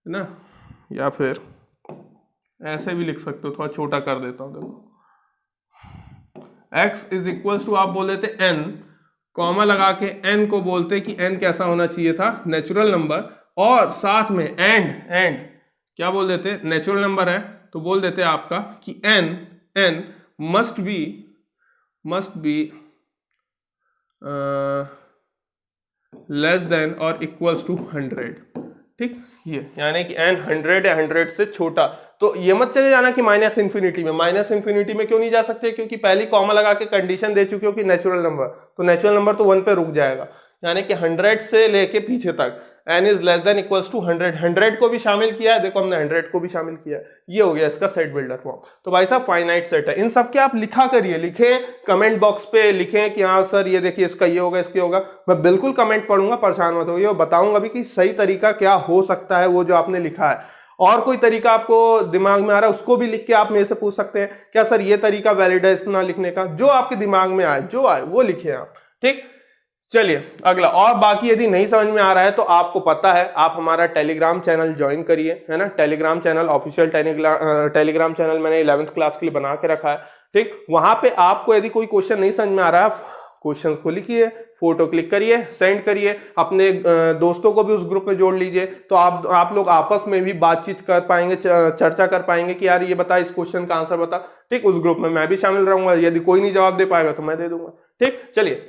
है ना, या फिर ऐसे भी लिख सकते हो, थोड़ा छोटा कर देता हूं, देखो x इज इक्वल्स टू, आप बोल देते n, कॉमा लगा के n को बोलते कि n कैसा होना चाहिए था, नेचुरल नंबर, और साथ में एंड क्या बोल देते, नेचुरल नंबर है तो बोल देते आपका कि n must be less than और इक्वल्स टू 100। ठीक, ये यानी कि n 100 या 100 से छोटा। तो ये मत चले जाना कि माइनस इन्फिनिटी में क्यों नहीं जा सकते, क्योंकि पहली कॉमा लगा के कंडीशन दे चुके हो कि नेचुरल नंबर, तो नेचुरल नंबर तो 1 पे रुक जाएगा, यानी कि 100 से लेके पीछे तक n is less than equals to 100, 100 को भी शामिल किया है, देखो हमने 100 को भी शामिल किया है, ये हो गया इसका सेट बिल्डर फॉर्म। तो भाई साहब फाइनाइट सेट है। इन सब के आप लिखा करिए, लिखें कमेंट बॉक्स पे, लिखें कि हाँ सर ये देखिए इसका ये होगा, इसके होगा, मैं बिल्कुल कमेंट पढ़ूंगा, परेशान मत होइए, और बताऊंगा भी कि सही तरीका क्या हो सकता है वो जो आपने लिखा है। और कोई तरीका आपको दिमाग में आ रहा है उसको भी लिख के आप मेरे से पूछ सकते हैं, क्या सर ये तरीका वैलिड है इतना लिखने का, जो आपके दिमाग में आए, जो आए वो लिखे आप। ठीक, चलिए अगला, और बाकी यदि नहीं समझ में आ रहा है तो आपको पता है, आप हमारा टेलीग्राम चैनल ज्वाइन करिए, है ना। Telegram channel, official Telegram channel मैंने 11th क्लास के लिए बना के रखा है, ठीक। वहां पे आपको यदि कोई क्वेश्चन नहीं समझ में आ रहा है, क्वेश्चन को लिखिए, फोटो क्लिक करिए, सेंड करिए, अपने दोस्तों को भी उस ग्रुप में जोड़ लीजिए, तो आप लोग आपस में भी बातचीत कर पाएंगे, चर्चा कर पाएंगे कि यार ये बता, इस क्वेश्चन का आंसर बता, ठीक। उस ग्रुप में मैं भी शामिल रहूंगा, यदि कोई नहीं जवाब दे पाएगा तो मैं दे दूंगा, ठीक। चलिए,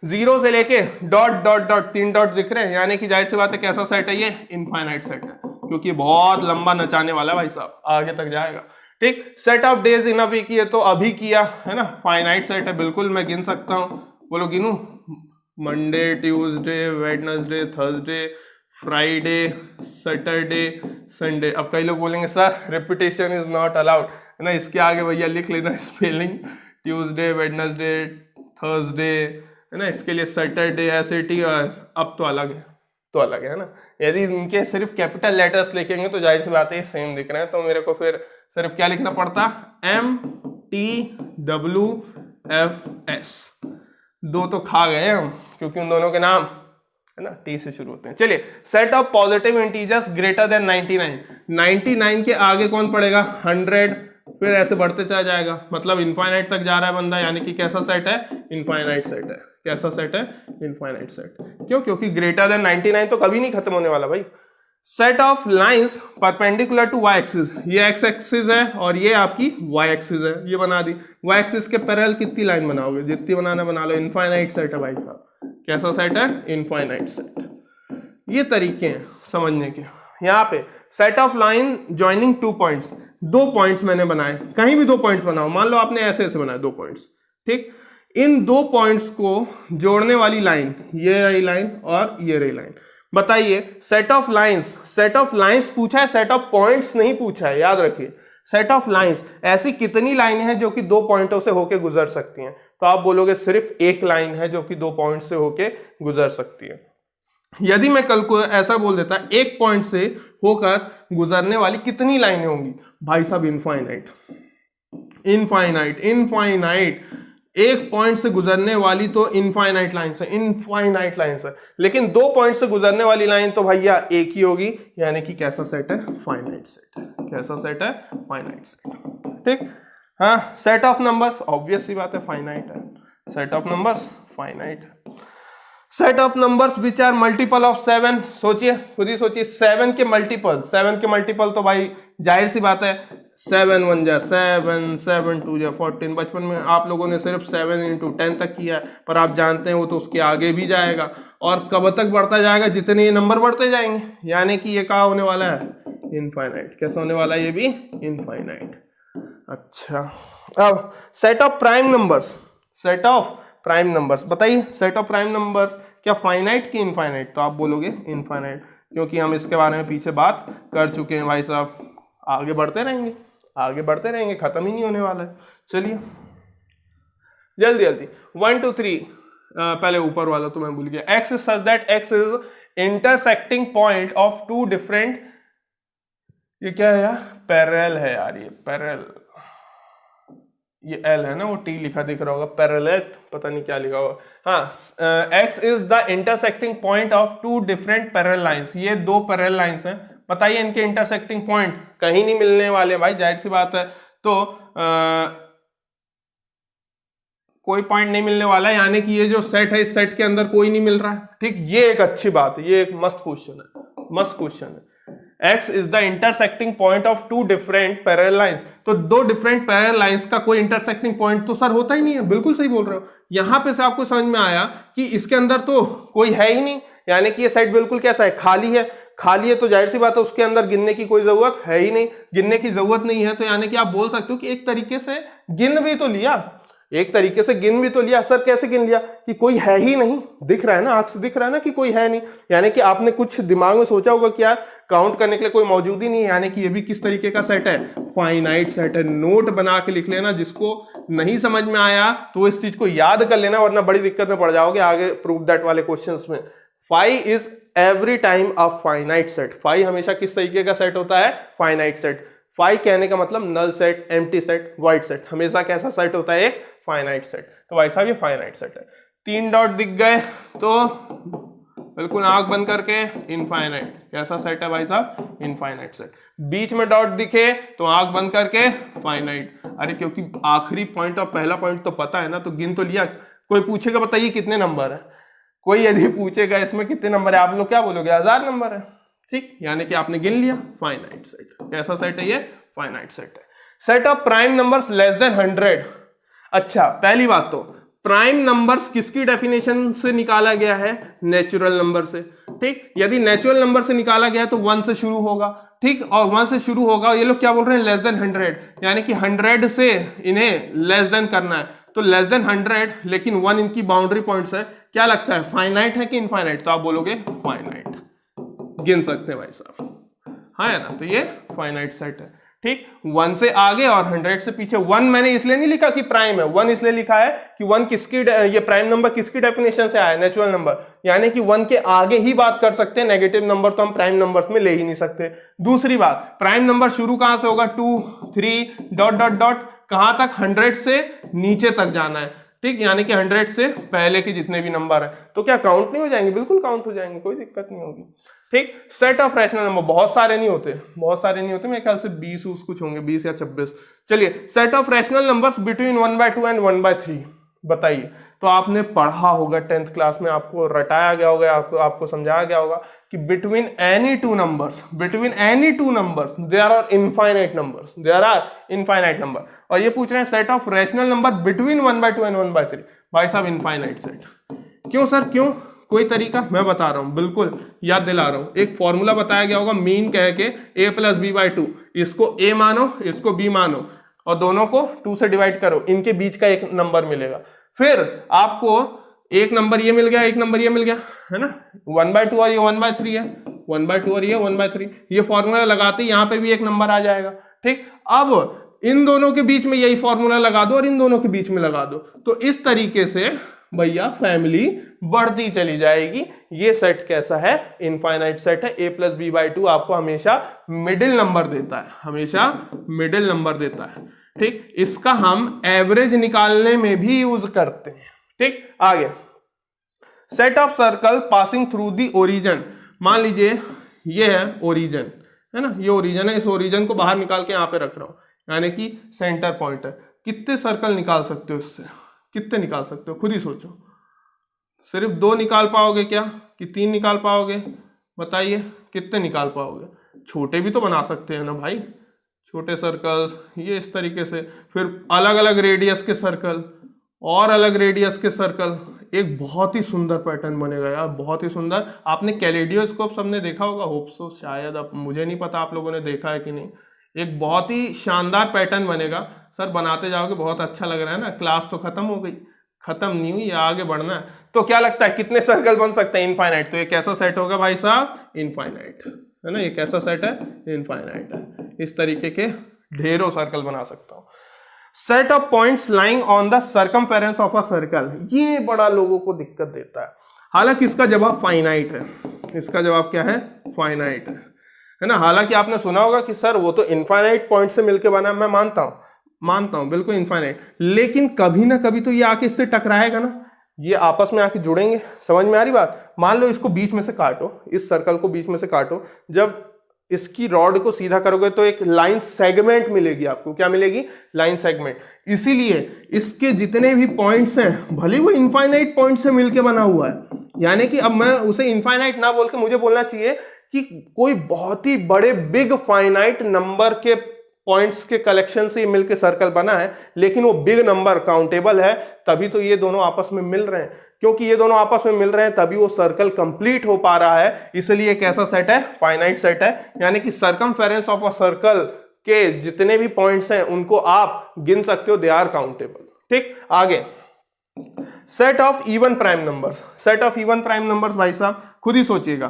0 से लेके डॉट डॉट डॉट 3 डॉट दिख रहे हैं, यानी कि जाहिर सी बात है कैसा सेट है, ये इनफाइनाइट सेट है, क्योंकि बहुत लंबा नचाने वाला है भाई साहब, आगे तक जाएगा, ठीक। Set of days in a week, ये तो अभी किया है ना, फाइनाइट सेट है, बिल्कुल मैं गिन सकता हूं, बोलो गिनू, Monday, Tuesday, Wednesday, Thursday, Friday, Saturday, Sunday. अब कई लोग बोलेंगे sir repetition is not allowed, है ना, इसके आगे भैया लिख लेना स्पेलिंग, ट्यूसडे, वेडनेसडे, थर्सडे, है ना, इसके लिए सैटरडे, एसएटी, अब तो अलग है ना। यदि इनके सिर्फ कैपिटल लेटर्स लिखेंगे तो जाहिर सी बात है सेम दिख रहे हैं, तो मेरे को फिर सिर्फ क्या लिखना पड़ता, MTWFS, दो तो खा गए हम, क्योंकि उन दोनों के नाम है ना टी से शुरू होते हैं। चलिए, set of positive integers greater than 99, 99 के आगे कौन पड़ेगा, 100, फिर ऐसे बढ़ते चला जाएगा, मतलब इनफाइनाइट तक जा रहा है बंदा, यानी कि कैसा सेट है, इनफाइनाइट सेट है। कैसा सेट है, इनफाइनाइट सेट। क्यों, क्योंकि ग्रेटर देन 99 तो कभी नहीं खत्म होने वाला भाई। Set of lines perpendicular to Y axis, ये एक्स एक्सिस है और ये आपकी वाई एक्सिस है, ये बना दी। वाई एक्सिस के पैरेलल कितनी लाइन बनाओगे, जितनी बनाना बना लो, इनफाइनाइट सेट है भाई साहब। कैसा सेट है, इनफाइनाइट सेट। ये तरीके हैं समझने के। यहाँ पे set of line joining 2 points, 2 points मैंने बनाए, कहीं भी 2 पॉइंट्स बनाओ, मान लो आपने ऐसे ऐसे बनाए 2 पॉइंट्स, ठीक। इन 2 पॉइंट्स को जोड़ने वाली लाइन, ये रही लाइन और ये रही लाइन। बताइए, सेट ऑफ लाइंस पूछा है, सेट ऑफ पॉइंट्स नहीं पूछा है, याद रखिए। सेट ऑफ लाइंस, ऐसी कितनी लाइन है जो कि 2 पॉइंटों से होके गुजर सकती हैं, तो आप बोलोगे सिर्फ एक लाइन है जो कि 2 पॉइंट से होके गुजर सकती है। यदि मैं कल को ऐसा बोल देता, एक पॉइंट से होकर गुजरने वाली कितनी लाइनें होंगी, भाई साहब इनफाइनाइट, इनफाइनाइट, इनफाइनाइट। एक पॉइंट से गुजरने वाली तो इनफाइनाइट लाइंस है, इनफाइनाइट लाइंस है, लेकिन 2 पॉइंट से गुजरने वाली लाइन तो भैया एक ही होगी, यानी कि कैसा सेट है, फाइनाइट सेट है। कैसा सेट है, फाइनाइट सेट, ठीक। हाँ, सेट ऑफ नंबर्स, ऑब्वियस सी बात है, फाइनाइट है। सेट ऑफ नंबर्स फाइनाइट है। Set of numbers which are multiple of 7, सोचिए, खुद ही सोचिए, 7 के मल्टीपल तो भाई जाहिर सी बात है, 7 1 जा 7, 7 2 जा 14। बचपन में आप लोगों ने सिर्फ 7 into 10 तक किया है, पर आप जानते हैं वो तो उसके आगे भी जाएगा, और कब तक बढ़ता जाएगा, जितने ये नंबर बढ़ते जाएंगे, यानी कि ये कहाँ होने वाला है, इनफाइनाइट। कैसा होने वाला है, ये भी इनफाइनाइट। अच्छा, अब set of prime numbers, set of prime numbers, बताइए सेट ऑफ प्राइम नंबर्स क्या फाइनाइट की इनफाइनाइट, तो आप बोलोगे इनफाइनाइट, क्योंकि हम इसके बारे में पीछे बात कर चुके हैं भाई साहब। आगे बढ़ते रहेंगे, खत्म ही नहीं होने वाला है। चलिए जल्दी 1 2 3, पहले ऊपर वाला तो मैं भूल गया। X is such that x is intersecting point of 2 different, ये क्या है यार, पैरेलल है यार, ये पैरेलल, ये एल है ना, वो टी लिखा दिख रहा होगा, पैरेलल पता नहीं क्या लिखा होगा। हाँ, x is the intersecting point of 2 different parallel lines, ये 2 पैरेलल लाइंस हैं। बताइए इनके इंटरसेक्टिंग पॉइंट कहीं नहीं मिलने वाले भाई, जाहिर सी बात है, तो कोई पॉइंट नहीं मिलने वाला है, यानी कि ये जो सेट है, इस सेट के अंदर कोई नहीं मिल रहा है, ठीक। ये एक अच्छी बात है, ये एक मस्त क्वेश्चन है। X is the intersecting point of 2 different parallel lines, तो 2 different parallel lines का कोई intersecting point तो सर होता ही नहीं है, बिल्कुल सही बोल रहे हो। यहां पे से आपको समझ में आया कि इसके अंदर तो कोई है ही नहीं, यानी कि ये सेट बिल्कुल कैसा है, खाली है, तो जाहिर सी बात है उसके अंदर गिनने की कोई जरूरत है ही नहीं, गिनने की जरूरत नहीं है, तो यानी कि आप बोल सकते हो कि एक तरीके से गिन भी तो लिया, सर कैसे गिन लिया, कि कोई है ही नहीं, दिख रहा है ना, आंख से दिख रहा है ना कि कोई है नहीं, यानी कि आपने कुछ दिमाग में सोचा होगा कि यार काउंट करने के लिए कोई मौजूद ही नहीं है, यानी कि ये भी किस तरीके का सेट है, फाइनाइट सेट है। नोट बना के लिख लेना, जिसको नहीं समझ में आया तो इस चीज को याद कर लेना, वरना बड़ी दिक्कत में पड़ जाओगे आगे प्रूव दैट वाले क्वेश्चंस में। Phi is every time a finite set, phi हमेशा किस तरीके का सेट होता है, फाइनाइट सेट। फाई कहने का मतलब null set, empty set, void set, हमेशा कैसा सेट होता है, एक फाइनाइट सेट। तो भाई साहब ये फाइनाइट सेट है। 3 डॉट दिख गए तो बिल्कुल आंख बंद करके इनफाइनाइट। कैसा सेट है भाई साहब? Infinite set. बीच में डॉट दिखे तो आंख बंद करके फाइनाइट। अरे क्योंकि आखिरी पॉइंट और पहला पॉइंट तो पता है ना, तो गिन तो लिया। कोई पूछेगा बताइए कितने नंबर है, कोई यदि पूछेगा इसमें कितने नंबर है, आप लोग क्या बोलोगे? 1000 नंबर है। ठीक, यानी कि आपने गिन लिया। Finite set. कैसा सेट है ये? फाइनाइट सेट है। Set of prime numbers less than 100। अच्छा, पहली बात तो प्राइम नंबर्स किसकी डेफिनेशन से निकाला गया है? नेचुरल नंबर से। ठीक, यदि नेचुरल नंबर से निकाला गया तो 1 से शुरू होगा। ठीक, और 1 से शुरू होगा। ये लोग क्या बोल रहे हैं? लेस देन 100, यानी कि 100 से इन्हें लेस देन करना है। तो लेस देन 100, लेकिन 1 इनकी बाउंड्री पॉइंट्स है। क्या लगता है, फाइनाइट है कि इनफाइनाइट? तो आप बोलोगे फाइनाइट, गिन सकते हैं भाई साहब, हाँ है ना। तो ये फाइनाइट सेट है। ठीक, 1 से आगे और 100 से पीछे। 1 मैंने इसलिए नहीं लिखा कि प्राइम है, 1 इसलिए लिखा है कि 1 किसकी, ये प्राइम नंबर किसकी डेफिनेशन से आया? Natural number. यानी कि 1 के आगे ही बात कर सकते हैं, नेगेटिव नंबर तो हम प्राइम नंबर्स में ले ही नहीं सकते। दूसरी बात, प्राइम नंबर शुरू कहां से होगा? 2 3 डॉट डॉट डॉट, कहां तक? 100 से नीचे तक जाना है। ठीक, यानी कि 100 से पहले के जितने भी नंबर है, तो क्या काउंट नहीं हो जाएंगे? बिल्कुल काउंट हो जाएंगे, कोई दिक्कत नहीं होगी। ठीक, सेट ऑफ रैशनल नंबर, बहुत सारे नहीं होते, बहुत सारे नहीं होते, मेरे ख्याल से 20 कुछ होंगे, 20 या 26। चलिए, set of rational numbers between 1/2 and 1/3 बताइए। तो आपने पढ़ा होगा 10th क्लास में, आपको रटाया गया होगा, आपको समझाया गया होगा कि between any two numbers there are infinite number. और ये पूछ रहे हैं set of rational number between 1/2 and 1/3। भाई साहब इनफाइनाइट सेट। क्यों सर, क्यों? कोई तरीका मैं बता रहा हूं, बिल्कुल याद दिला रहा हूं। एक फॉर्मूला बताया गया होगा मीन कह के, a + b/2। इसको a मानो, इसको b मानो, और दोनों को 2 से डिवाइड करो, इनके बीच का एक नंबर मिलेगा। फिर आपको एक नंबर ये मिल गया, एक नंबर ये मिल गया, है ना। 1/2 और ये 1/3 है, 1/2 और ये 1/3। ये फॉर्मूला लगाते ही यहां पे भी एक नंबर आ जाएगा। ठीक, अब इन दोनों के बीच में यही फॉर्मूला लगा दो और इन दोनों के बीच में लगा दो, तो इस तरीके से भैया फैमिली बढ़ती चली जाएगी। ये सेट कैसा है? इनफाइनाइट सेट है। a + b/2 आपको हमेशा मिडिल नंबर देता है, हमेशा मिडिल नंबर देता है। ठीक, इसका हम एवरेज निकालने में भी यूज करते हैं। ठीक, आगे set of circle passing through the origin. मान लीजिए ये है ओरिजिन, है ना, ये ओरिजिन है। इस ओरिजिन को बाहर निकाल के यहां पे रख रहा हूं, यानी कि सेंटर पॉइंट है। कितने सर्कल निकाल सकते हो इससे? कितने निकाल सकते हो? खुद ही सोचो। सिर्फ 2 निकाल पाओगे क्या, कि 3 निकाल पाओगे? बताइए कितने निकाल पाओगे? छोटे भी तो बना सकते हैं ना भाई, छोटे सर्कल्स, ये इस तरीके से। फिर अलग अलग रेडियस के सर्कल और अलग रेडियस के सर्कल, एक बहुत ही सुंदर पैटर्न बनेगा यार, बहुत ही सुंदर। आपने कैलेडियोस्कोप सबने देखा होगा, होप सो, शायद, अब मुझे नहीं पता आप लोगों ने देखा है कि नहीं। एक बहुत ही शानदार पैटर्न बनेगा। सर बनाते जाओगे, बहुत अच्छा लग रहा है ना। क्लास तो खत्म हो गई, खत्म नहीं हुई, आगे बढ़ना है। तो क्या लगता है कितने सर्कल बन सकते हैं? इनफाइनाइट। तो ये कैसा सेट होगा भाई साहब? इनफाइनाइट, है ना। ये कैसा सेट है? इनफाइनाइट है। इस तरीके के ढेरों सर्कल बना सकता हूं। Set of points lying on the circumference of a circle, ये बड़ा लोगों को दिक्कत देता है। हालांकि इसका जवाब फाइनाइट है। इसका जवाब क्या है? फाइनाइट है ना। हालांकि आपने सुना होगा कि सर वो तो इनफाइनाइट पॉइंट से मिलकर बना, मैं मानता हूं बिल्कुल इनफाइनाइट, लेकिन कभी ना कभी तो ये आके इससे टकराएगा ना, ये आपस में आके जुड़ेंगे। समझ में आ रही बात? मान लो इसको बीच में से काटो, इस सर्कल को बीच में से काटो, जब इसकी रॉड को सीधा करोगे तो एक लाइन सेगमेंट मिलेगी आपको। क्या मिलेगी? Line segment. इसीलिए इसके जितने भी पॉइंट्स हैं, भले वो इनफाइनाइट पॉइंट से मिलके बना हुआ है, यानी कि अब मैं उसे इनफाइनाइट ना बोल के मुझे बोलना चाहिए कि कोई बहुत ही बड़े बिग फाइनाइट नंबर के पॉइंट्स के कलेक्शन से मिलकर सर्कल बना है, लेकिन वो बिग नंबर काउंटेबल है, तभी तो ये दोनों आपस में मिल रहे हैं। क्योंकि ये दोनों आपस में मिल रहे हैं तभी वो सर्कल कंप्लीट हो पा रहा है। इसलिए कैसा सेट है? फाइनाइट सेट है। यानी कि सर्कमफेरेंस ऑफ अ सर्कल के जितने भी पॉइंट्स हैं उनको आप गिन सकते हो, दे आर काउंटेबल। ठीक, आगे set of even prime numbers. Set of even prime numbers भाई साहब खुद ही सोचिएगा,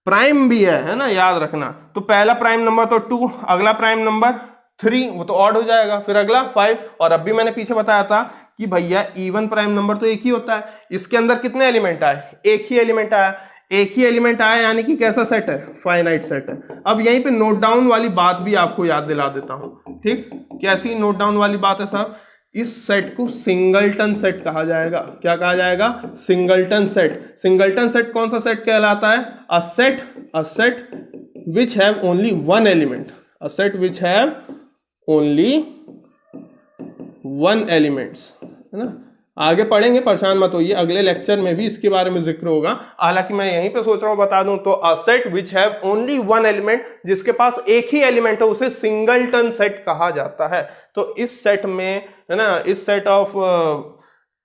प्राइम भी है ना, याद रखना। तो पहला प्राइम नंबर तो 2, अगला प्राइम नंबर 3, वो तो ऑड हो जाएगा, फिर अगला 5। और अब भी मैंने पीछे बताया था कि भैया इवन प्राइम नंबर तो एक ही होता है। इसके अंदर कितने एलिमेंट आए? एक ही एलिमेंट आया, एक ही एलिमेंट आया, यानी कि कैसा सेट है? फाइनाइट सेट है। अब यहीं पे नोट डाउन वाली बात भी आपको याद दिला देता हूं। ठीक, कैसी नोट डाउन वाली बात है साहब? इस सेट को सिंगलटन सेट कहा जाएगा। क्या कहा जाएगा? Singleton set. सिंगलटन सेट कौन सा सेट कहलाता है? अ set which have only one element, a set which have only one elements, है ना। आगे पढ़ेंगे, परेशान मत होइए, अगले लेक्चर में भी इसके बारे में जिक्र होगा। हालांकि मैं यहीं पे सोच रहा हूं बता दूं, तो अ set which have only one element, जिसके पास एक ही एलिमेंट है, उसे सिंगलटन सेट कहा जाता है। तो इस सेट में, है ना, इस set of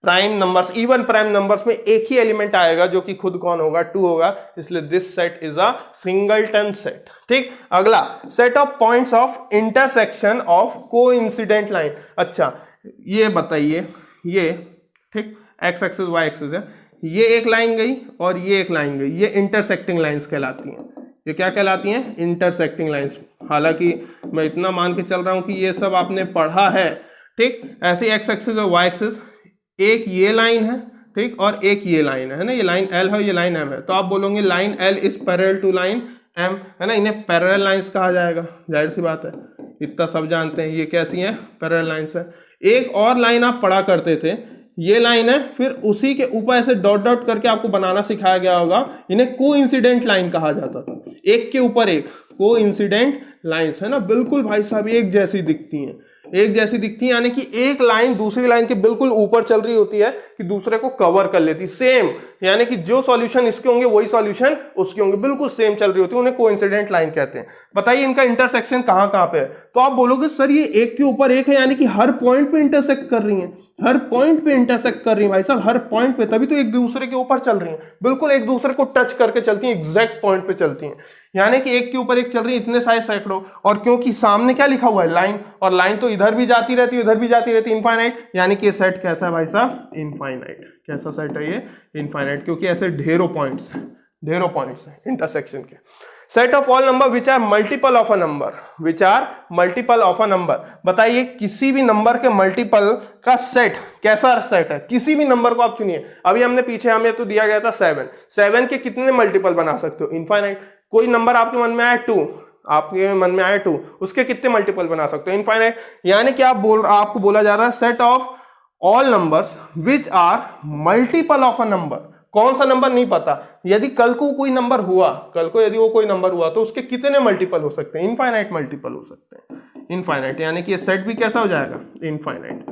prime numbers, even prime numbers में एक ही एलिमेंट आएगा जो कि खुद कौन होगा? 2 होगा, इसलिए this set is a singleton set. ठीक, अगला set of points of intersection of coincident line. अच्छा, ये बताइए, ये ठीक एक्स एक्सिस वाई एक्सिस है, ये एक लाइन गई और ये एक लाइन गई, ये इंटरसेक्टिंग लाइंस कहलाती हैं। ये क्या कहलाती हैं? Intersecting lines. हालांकि मैं इतना मान के चल रहा हूं कि ये सब आपने पढ़ा है। ठीक, ऐसे एक्स एक्सिस और वाई एक्सिस, एक ये लाइन है, ठीक, और एक ये लाइन है ना, ये लाइन एल है, ये लाइन एम है। तो आप बोलोगे line L is parallel to line M, है ना, इन्हें पैरेलल लाइंस कहा जाएगा। जाहिर सी बात है, इतना सब जानते हैं। ये कैसी हैं? पैरेलल लाइंस है। एक और लाइन आप पढ़ा करते थे, ये लाइन है, फिर उसी के ऊपर ऐसे डॉट डॉट करके आपको बनाना सिखाया गया होगा, इन्हें कोइंसिडेंट लाइन कहा जाता था। एक के ऊपर एक कोइंसिडेंट लाइंस, है ना, बिल्कुल भाई साहब एक जैसी दिखती हैं, एक जैसी दिखती है, यानी कि एक लाइन दूसरी लाइन के बिल्कुल ऊपर चल रही होती है कि दूसरे को कवर कर लेती, सेम, यानी कि जो सॉल्यूशन इसके होंगे वही सॉल्यूशन उसके होंगे, बिल्कुल सेम चल रही होती है, उन्हें कोइंसिडेंट लाइन कहते हैं। बताइए इनका इंटरसेक्शन कहां कहां पे है? तो आप बोलोगे सर ये एक के ऊपर एक है, यानी कि हर पॉइंट पे इंटरसेक्ट कर रही हैं, हर पॉइंट पे इंटरसेक्ट कर रही है भाई साहब, हर पॉइंट पे, तभी तो एक दूसरे के ऊपर चल रही हैं, बिल्कुल एक दूसरे को टच करके चलती हैं, एग्जैक्ट पॉइंट पे चलती हैं, यानी कि एक के ऊपर एक चल रही है, इतने सारे सैकड़ों। और क्योंकि सामने क्या लिखा हुआ है? लाइन, और लाइन तो इधर भी जाती रहती है उधर भी जाती रहती है, इनफाइनाइट, यानी कि ये सेट कैसा है भाई साहब? इनफाइनाइट। कैसा सेट है ये? इनफाइनाइट, क्योंकि ऐसे ढेरों पॉइंट्स हैं इंटरसेक्शन के। Set of all number which are multiple of a number, which are multiple of a number. बताइए किसी भी नंबर के मल्टीपल का सेट कैसा सेट है? किसी भी नंबर को आप चुनिए। अभी हमने पीछे हमें तो दिया गया था 7 के कितने मल्टीपल बना सकते हो? इनफाइनाइट। कोई नंबर आपके मन में आया 2, आपके मन में आया 2, उसके कितने मल्टीपल बना सकते हो? इनफाइनाइट। यानी कि आपको बोला जा रहा है set of all numbers which are multiple of a number. कौन सा नंबर नहीं पता, यदि कल को कोई नंबर हुआ, कल को यदि वो कोई नंबर हुआ तो उसके कितने मल्टीपल हो सकते हैं? इनफाइनाइट मल्टीपल हो सकते हैं, इनफाइनाइट, यानी कि ये सेट भी कैसा हो जाएगा? इनफाइनाइट।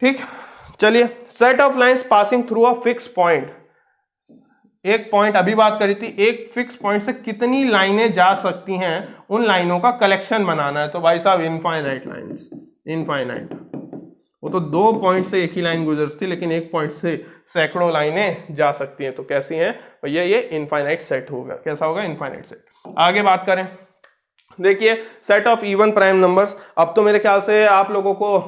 ठीक, चलिए set of lines passing through a fix point. एक पॉइंट अभी बात करी थी, एक फिक्स पॉइंट से कितनी लाइनें जा सकती हैं, उन लाइनों का कलेक्शन बनाना है। तो भाई साहब इनफाइनाइट लाइंस, इनफाइनाइट। वो तो 2 पॉइंट से एक ही लाइन गुजरती, लेकिन एक पॉइंट से सैकड़ों लाइनें जा सकती हैं। तो कैसी हैं भैया? ये इनफाइनाइट सेट होगा। कैसा होगा? Infinite set. आगे बात करें, देखिए set of even prime numbers. अब तो मेरे ख्याल से आप लोगों को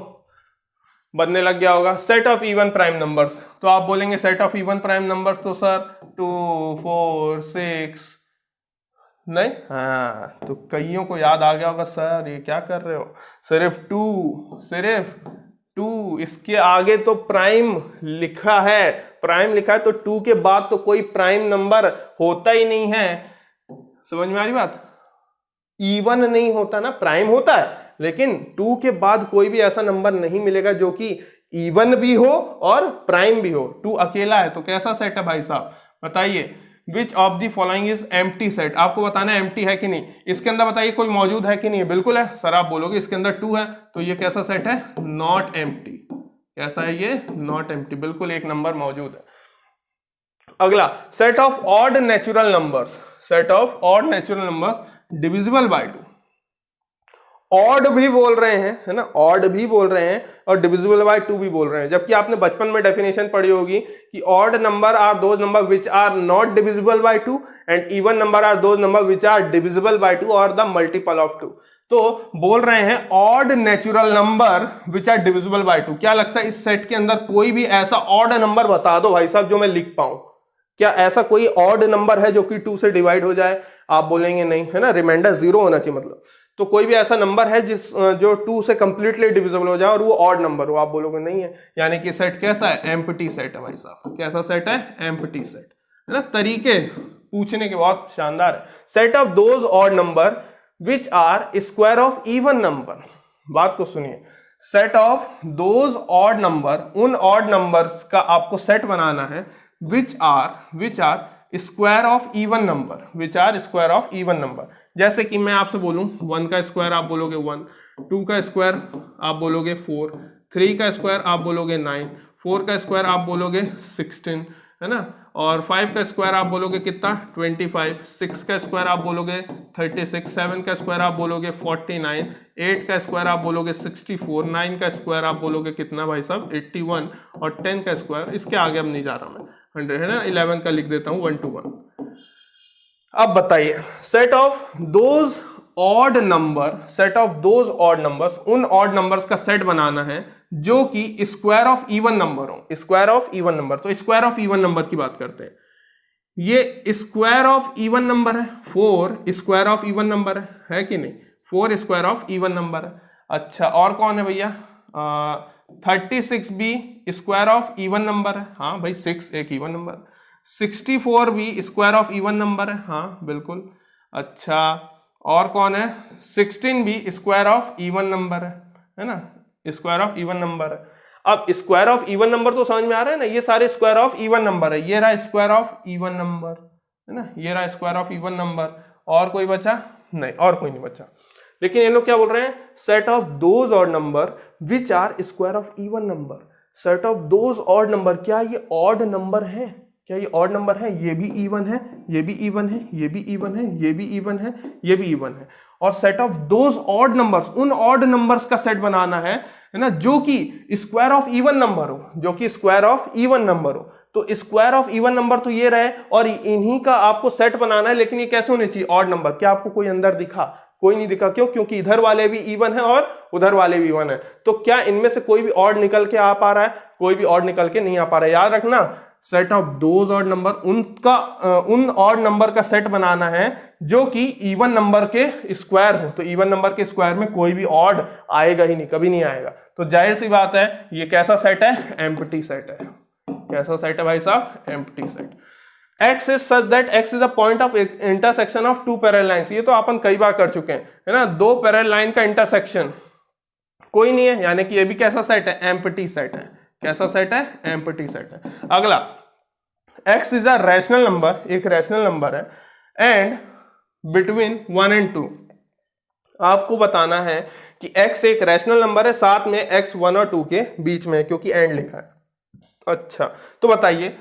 बनने लग गया होगा set of even prime numbers. तो आप बोलेंगे set of even prime numbers, तो सर 2, 4, 6 नहीं, हाँ, तो कईयों को याद आ गया होगा सर ये क्या कर रहे हो, सिर्फ 2, इसके आगे तो प्राइम लिखा है, प्राइम लिखा है, तो 2 के बाद तो कोई प्राइम नंबर होता ही नहीं है। समझ में आ रही बात? इवन नहीं होता ना, प्राइम होता है, लेकिन 2 के बाद कोई भी ऐसा नंबर नहीं मिलेगा जो कि इवन भी हो और प्राइम भी हो। 2 अकेला है, तो कैसा सेट है भाई साहब? बताइए विच of the following is empty set. आपको बताना है एम्प्टी है कि नहीं, इसके अंदर बताइए कोई मौजूद है कि नहीं। बिल्कुल है सर, आप बोलोगे इसके अंदर 2 है, तो ये कैसा सेट है? Not empty. कैसा है ये? नॉट एम्प्टी, बिल्कुल एक नंबर मौजूद है। अगला set of odd natural numbers, set of odd natural numbers divisible by 2। Odd भी बोल रहे हैं, है ना, ऑड भी बोल रहे हैं और डिविजिबल बाय 2 भी बोल रहे हैं। जबकि आपने बचपन में डेफिनेशन पढ़ी होगी कि odd number are those number which are not divisible by 2 and even number are those number which are divisible by 2 और द मल्टीपल ऑफ 2। तो बोल रहे हैं odd natural number which are divisible by 2। क्या लगता है इस सेट के अंदर कोई भी ऐसा ऑड नंबर बता दो भाई साहब जो मैं लिख पाऊं? क्या ऐसा कोई ऑड नंबर है जो कि 2 से डिवाइड हो जाए? आप बोलेंगे नहीं, है ना, रिमाइंडर 0 होना चाहिए मतलब। तो कोई भी ऐसा नंबर है जो 2 से कंप्लीटली डिविजिबल हो जाए और वो ऑड नंबर हो? आप बोलोगे नहीं है, यानी कि सेट कैसा है? एम्प्टी सेट है भाई साहब। कैसा सेट है? एम्प्टी सेट, है ना। तरीके पूछने के बहुत शानदार है। Set of those odd number which are square of even number. बात को सुनिए, set of those odd number, उन ऑड नंबर्स का आपको सेट बनाना है which are square of even number, which are square of even number. जैसे कि मैं आपसे बोलूं 1 का स्क्वायर आप बोलोगे 1, 2 का स्क्वायर आप बोलोगे 4, 3 का स्क्वायर आप बोलोगे 9, 4 का स्क्वायर आप बोलोगे 16, है ना, और 5 का स्क्वायर आप बोलोगे कितना 25, 6 का स्क्वायर आप बोलोगे 36, 7 का स्क्वायर आप बोलोगे 49, 8 का स्क्वायर आप बोलोगे 64, 9 का स्क्वायर आप बोलोगे कितना भाई साहब 81, और 10 का स्क्वायर, इसके आगे अब नहीं जा रहा मैं 100 है ना, 11 का लिख देता हूं 1 to 1। अब बताइए set of those odd number, set of those odd numbers, उन ऑड नंबर्स का सेट बनाना है जो कि स्क्वायर ऑफ इवन नंबर हो, स्क्वायर ऑफ इवन नंबर। तो स्क्वायर ऑफ इवन नंबर की बात करते हैं, ये स्क्वायर ऑफ इवन नंबर है, 4 स्क्वायर ऑफ इवन नंबर है कि नहीं, 4 स्क्वायर ऑफ इवन नंबर है। अच्छा और कौन है भैया 36 भी स्क्वायर ऑफ इवन नंबर है, हाँ भाई 6 एक इवन नंबर, 64 भी स्क्वायर ऑफ इवन नंबर है, हाँ बिल्कुल। अच्छा और कौन है 16 भी स्क्वायर ऑफ इवन नंबर है ना, स्क्वायर ऑफ इवन नंबर है। अब स्क्वायर ऑफ इवन नंबर तो समझ में आ रहा है ना, ये सारे स्क्वायर ऑफ इवन नंबर है, ये रहा स्क्वायर ऑफ इवन नंबर है ना, ये रहा स्क्वायर ऑफ इवन नंबर, और कोई बचा नहीं, और कोई नहीं बचा। लेकिन ये लोग क्या बोल रहे हैं, set of those odd number which are square of even number, set of those odd number, क्या ये ऑड नंबर है, क्या ये ऑड नंबर है, ये भी इवन है, ये भी इवन है, ये भी इवन है, ये भी इवन है, ये भी इवन है। और set of those odd numbers, उन ऑड नंबर्स का सेट बनाना है ना जो कि स्क्वायर ऑफ इवन नंबर हो, जो कि स्क्वायर ऑफ इवन नंबर हो। तो स्क्वायर ऑफ इवन नंबर तो ये रहे, और इन्हीं का आपको सेट बनाना है, लेकिन ये कैसे होने चाहिए ऑड नंबर। क्या आपको कोई अंदर दिखा, कोई नहीं दिखा, क्यों, क्योंकि इधर वाले भी इवन है और उधर वाले भी इवन है। तो क्या इनमें से कोई भी ऑड निकल के आ पा रहा है, कोई भी ऑड निकल के नहीं आ पा रहा है। याद रखना set of those odd number, उनका उन ऑड नंबर का सेट बनाना है जो कि इवन नंबर के स्क्वायर हो। तो इवन नंबर के स्क्वायर में कोई भी ऑड आएगा ही नहीं, कभी नहीं आएगा। तो जाहिर सी बात है ये कैसा सेट है, एम्प्टी सेट है। कैसा सेट है भाई साहब, empty set. X is such that X is a point of intersection of two parallel lines। ये तो अपन कई बार कर चुके हैं, है ना, दो पैरेलल लाइन का इंटरसेक्शन कोई नहीं है, यानी कि ये भी कैसा सेट है, एम्प्टी सेट है। कैसा सेट है, एम्प्टी सेट है। अगला X is a rational number, एक रैशनल नंबर है, एंड बिटवीन 1 and 2। आपको बताना है कि X एक रैशनल नंबर है, साथ में X 1 और 2 के बीच में है, क्योंकि एंड लिखा है। अच्छा तो बताइए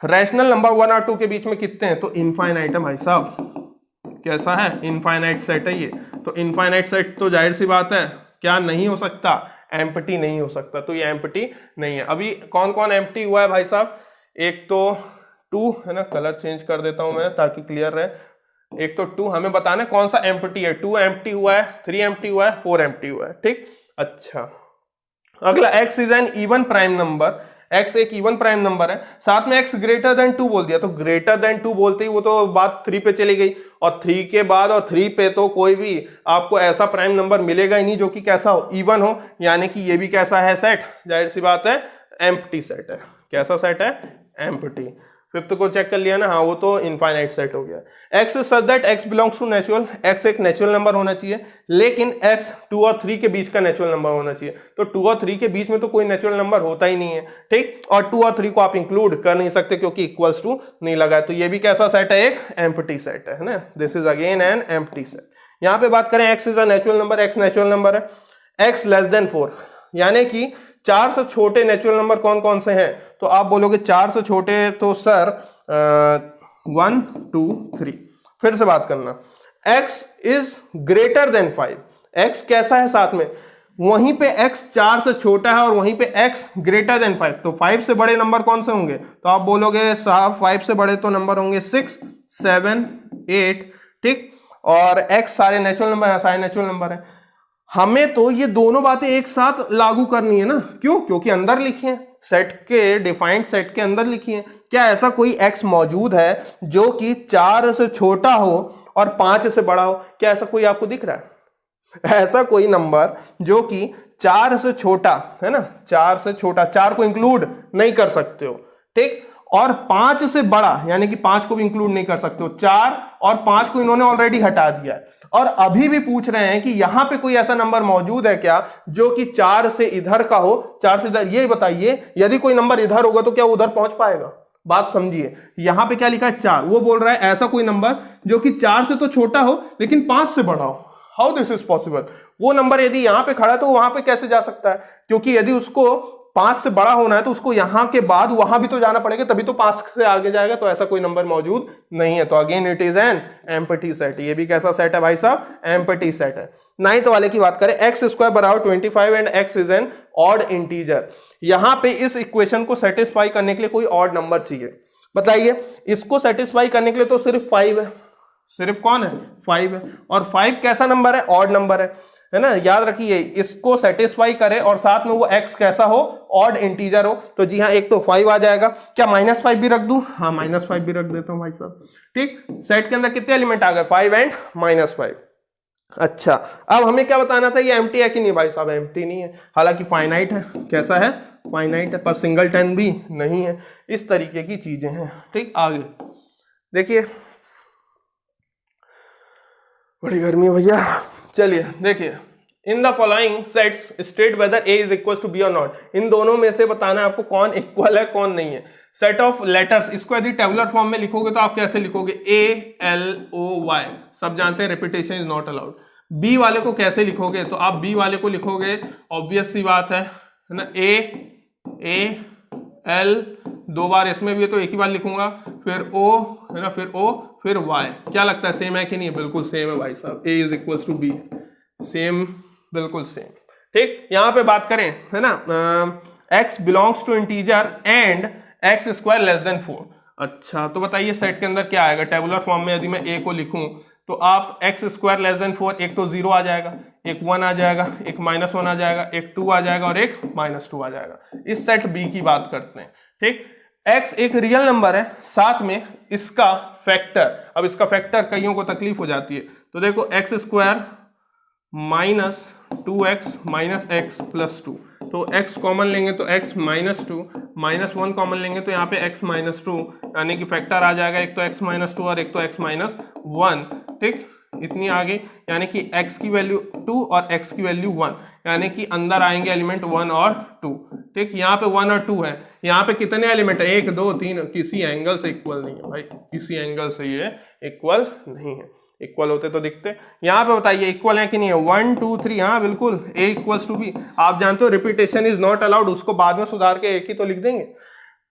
रैशनल नंबर 1 और 2 के बीच में कितने हैं, तो इनफाइनाइट है भाई साहब। कैसा है, इनफाइनाइट सेट है ये। तो इनफाइनाइट सेट तो जाहिर सी बात है क्या नहीं हो सकता, एम्प्टी नहीं हो सकता। तो ये एम्प्टी नहीं है। अभी कौन कौन एम्प्टी हुआ है भाई साहब, एक तो 2 है ना, कलर चेंज कर देता हूं मैं ताकि क्लियर रहे। एक तो 2 हमें बताना है कौन सा एम्प्टी है, 2 एम्प्टी हुआ है, 3 एम्प्टी हुआ है, 4 एम्प्टी हुआ है, ठीक। अच्छा अगला X is an even prime number, X एक इवन प्राइम नंबर है, साथ में X ग्रेटर देन 2 बोल दिया। तो ग्रेटर देन 2 बोलते ही वो तो बात 3 पे चली गई, और 3 के बाद और 3 पे तो कोई भी आपको ऐसा प्राइम नंबर मिलेगा ही नहीं जो कि कैसा हो, इवन हो। यानी कि ये भी कैसा है सेट, जाहिर सी बात है एम्प्टी सेट है। कैसा सेट है, एम्प्टी। फिफ्थ को चेक कर लिया ना, हाँ वो तो इनफाइनाइट सेट हो गया। X such that X belongs to natural, X एक नेचुरल नंबर होना चाहिए, लेकिन X 2 और 3 के बीच का नेचुरल नंबर होना चाहिए। तो 2 और 3 के बीच में तो कोई नेचुरल नंबर होता ही नहीं है, ठीक। और 2 और 3 को आप इंक्लूड कर नहीं सकते क्योंकि इक्वल्स टू नहीं लगा है। तो ये भी कैसा सेट है, एक एम्प्टी सेट है ना। This is again an empty set. यहाँ पे बात करें X is a natural number, X natural number है, X लेस देन 4, यानी कि 4 से छोटे नेचुरल नंबर कौन कौन से हैं। तो आप बोलोगे 4 से छोटे, तो सर 1 2 3। फिर से बात करना, X is greater than 5, X कैसा है साथ में, वहीं पे X 4 से छोटा है और वहीं पे X ग्रेटर देन 5। तो 5 से बड़े नंबर कौन से होंगे, तो आप बोलोगे साहब 5 से बड़े तो नंबर होंगे 6 7 8, ठीक। और X सारे नेचुरल नंबर है, सारे नेचुरल नंबर है। हमें तो ये दोनों बातें एक साथ लागू करनी है ना, क्यों, क्योंकि अंदर लिखी है, सेट के डिफाइंड सेट के अंदर लिखी है। क्या ऐसा कोई X मौजूद है जो कि 4 से छोटा हो और 5 से बड़ा हो, क्या ऐसा कोई आपको दिख रहा है, ऐसा कोई नंबर जो कि 4 से छोटा है ना, 4 से छोटा, 4 को इंक्लूड नहीं कर सकते हो, ठीक। और 5 से बड़ा, यानी कि 5 को भी इंक्लूड नहीं कर सकते हो, 4 और 5 को इन्होंने ऑलरेडी हटा दिया है, और अभी भी पूछ रहे हैं कि यहां पे कोई ऐसा नंबर मौजूद है क्या जो कि 4 से इधर का हो, 4 से इधर। ये बताइए यदि कोई नंबर इधर होगा तो क्या उधर पहुंच पाएगा? बात समझिए, यहां पे क्या लिखा है 4, वो बोल रहा है ऐसा कोई नंबर जो कि 4 से तो छोटा हो लेकिन 5 से बड़ा हो। How this is possible? वो नंबर यदि यहां पे खड़ा है तो वहां पे कैसे जा सकता है? क्योंकि यदि उसको 5 से बड़ा होना है तो उसको यहां के बाद वहां भी तो जाना पड़ेगा, तभी तो 5 से आगे जाएगा, तो ऐसा कोई नंबर मौजूद नहीं है। तो again it is an empty set. ये भी कैसा सेट है भाई साहब? एम्प्टी सेट है। 9th वाले की बात करें, एक्स स्क्वायर बराबर 25 and x is an odd integer. यहां पे इस इक्वेशन को सेटिस्फाई करने के लिए कोई ऑड नंबर चाहिए। बताइए, इसको सेटिस्फाई करने के लिए तो सिर्फ 5 है, सिर्फ कौन है? 5 है, और 5 कैसा नंबर है? ऑड नंबर है ना। याद रखिए, इसको सेटिस्फाई करे और साथ में वो x कैसा हो? ऑड इंटीजर हो। तो जी हाँ, एक तो 5 आ जाएगा। क्या -5 भी रख दूं? हाँ, -5 भी रख देता हूं भाई साहब। ठीक, सेट के अंदर कितने एलिमेंट आ गए? 5 एंड -5। अच्छा, अब हमें क्या बताना था, ये एम्प्टी है कि नहीं? भाई साहब एम्प्टी नहीं है, हालांकि फाइनाइट है। कैसा है? फाइनाइट है, पर सिंगलटन भी नहीं है। इस तरीके की चीजें हैं। ठीक, आगे देखिए, बड़ी गर्मी है भैया। चलिए देखिए, in the following sets state whether A is equal to B और नॉट। इन दोनों में से बताना है आपको कौन इक्वल है कौन नहीं है। सेट ऑफ लेटर्स, इसको यदि टेबुलर फॉर्म में लिखोगे तो आप कैसे लिखोगे? ALOY, सब जानते हैं repetition is not allowed. B वाले को कैसे लिखोगे? तो आप बी वाले को लिखोगे, ऑब्वियस सी बात है ना, AL, 2 बार इसमें भी है तो एक ही बार लिखूंगा, फिर O है ना, फिर O, फिर Y। क्या लगता है सेम है कि नहीं? बिल्कुल सेम है भाई साहब, A is equal to B, same, बिल्कुल सेम। ठीक, यहां पे बात करें है ना, x belongs to integer and x square less than 4। अच्छा, तो बताइए सेट के अंदर क्या आएगा? टेबुलर फॉर्म में यदि मैं a को लिखूं तो आप x स्क्वायर लेस देन 4, एक तो 0 आ जाएगा, एक 1 आ जाएगा, एक -1 आ जाएगा, एक 2 आ जाएगा और एक -2 आ जाएगा। इस सेट b की बात करते हैं। ठीक, x एक रियल नंबर है, साथ में इसका फैक्टर। अब इसका फैक्टर कईयों को तकलीफ हो जाती है, तो देखो x स्क्वायर -2x - x + 2, तो x कॉमन लेंगे तो x -2, -1 कॉमन लेंगे तो यहाँ पे x -2, यानी कि फैक्टर आ जाएगा, एक तो x -2 और एक तो x -1। ठीक, इतनी आगे, यानी कि x की वैल्यू 2 और x की वैल्यू 1, यानी कि अंदर आएंगे एलिमेंट 1 और 2। ठीक, यहाँ पे 1 और 2 है, यहाँ पे कितने एलिमेंट है? 1 2 3, किसी एंगल से इक्वल नहीं है भाई, किसी एंगल से ये इक्वल नहीं है। इक्वल होते तो दिखते। यहाँ पे बताइए इक्वल है कि नहीं है? 1 2 3, हाँ बिल्कुल, a इक्वल्स टू b। आप जानते हो रिपीटेशन इज नॉट अलाउड, उसको बाद में सुधार के एक ही तो लिख देंगे।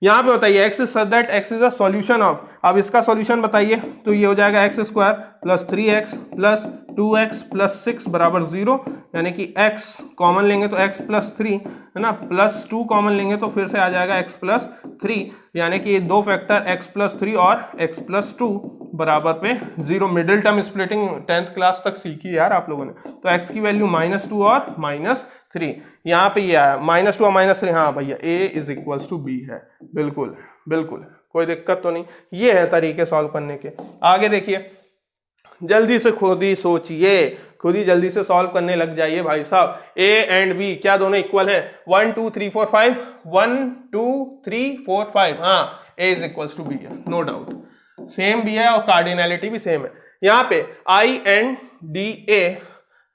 यहाँ पे बताइए x such that x is a solution of, अब इसका सॉल्यूशन बताइए, तो ये हो जाएगा x square plus 3x plus 2x plus 6 बराबर 0, यानी कि x कॉमन लेंगे तो x प्लस 3 है ना, प्लस 2 कॉमन लेंगे तो फिर से आ जाएगा x प्लस 3, यानी कि ये दो फैक्टर x प्लस 3 और x प्लस 2 बराबर पे 0। Middle term splitting 10th class तक सीखी है यार आप लोगों ने। तो x की वैल्यू -2 और -3, यहाँ पे ये आया -2 और -3, हाँ भैया a is equals to b है। बिल्कुल बिल्कुल, कोई दिक्कत तो नहीं। ये है तरीके सॉल्व करने के। आगे देखिए, जल्दी से खुद ही सोचिए, खुद ही जल्दी से सॉल्व करने लग जाइए भाई साहब। a एंड b क्या दोनों इक्वल है? 1 2 3 4 5, 1 2 3 4 5, हाँ a is equals to b है, नो डाउट, सेम भी है और कार्डिनैलिटी भी सेम है। यहाँ पे I एंड D A,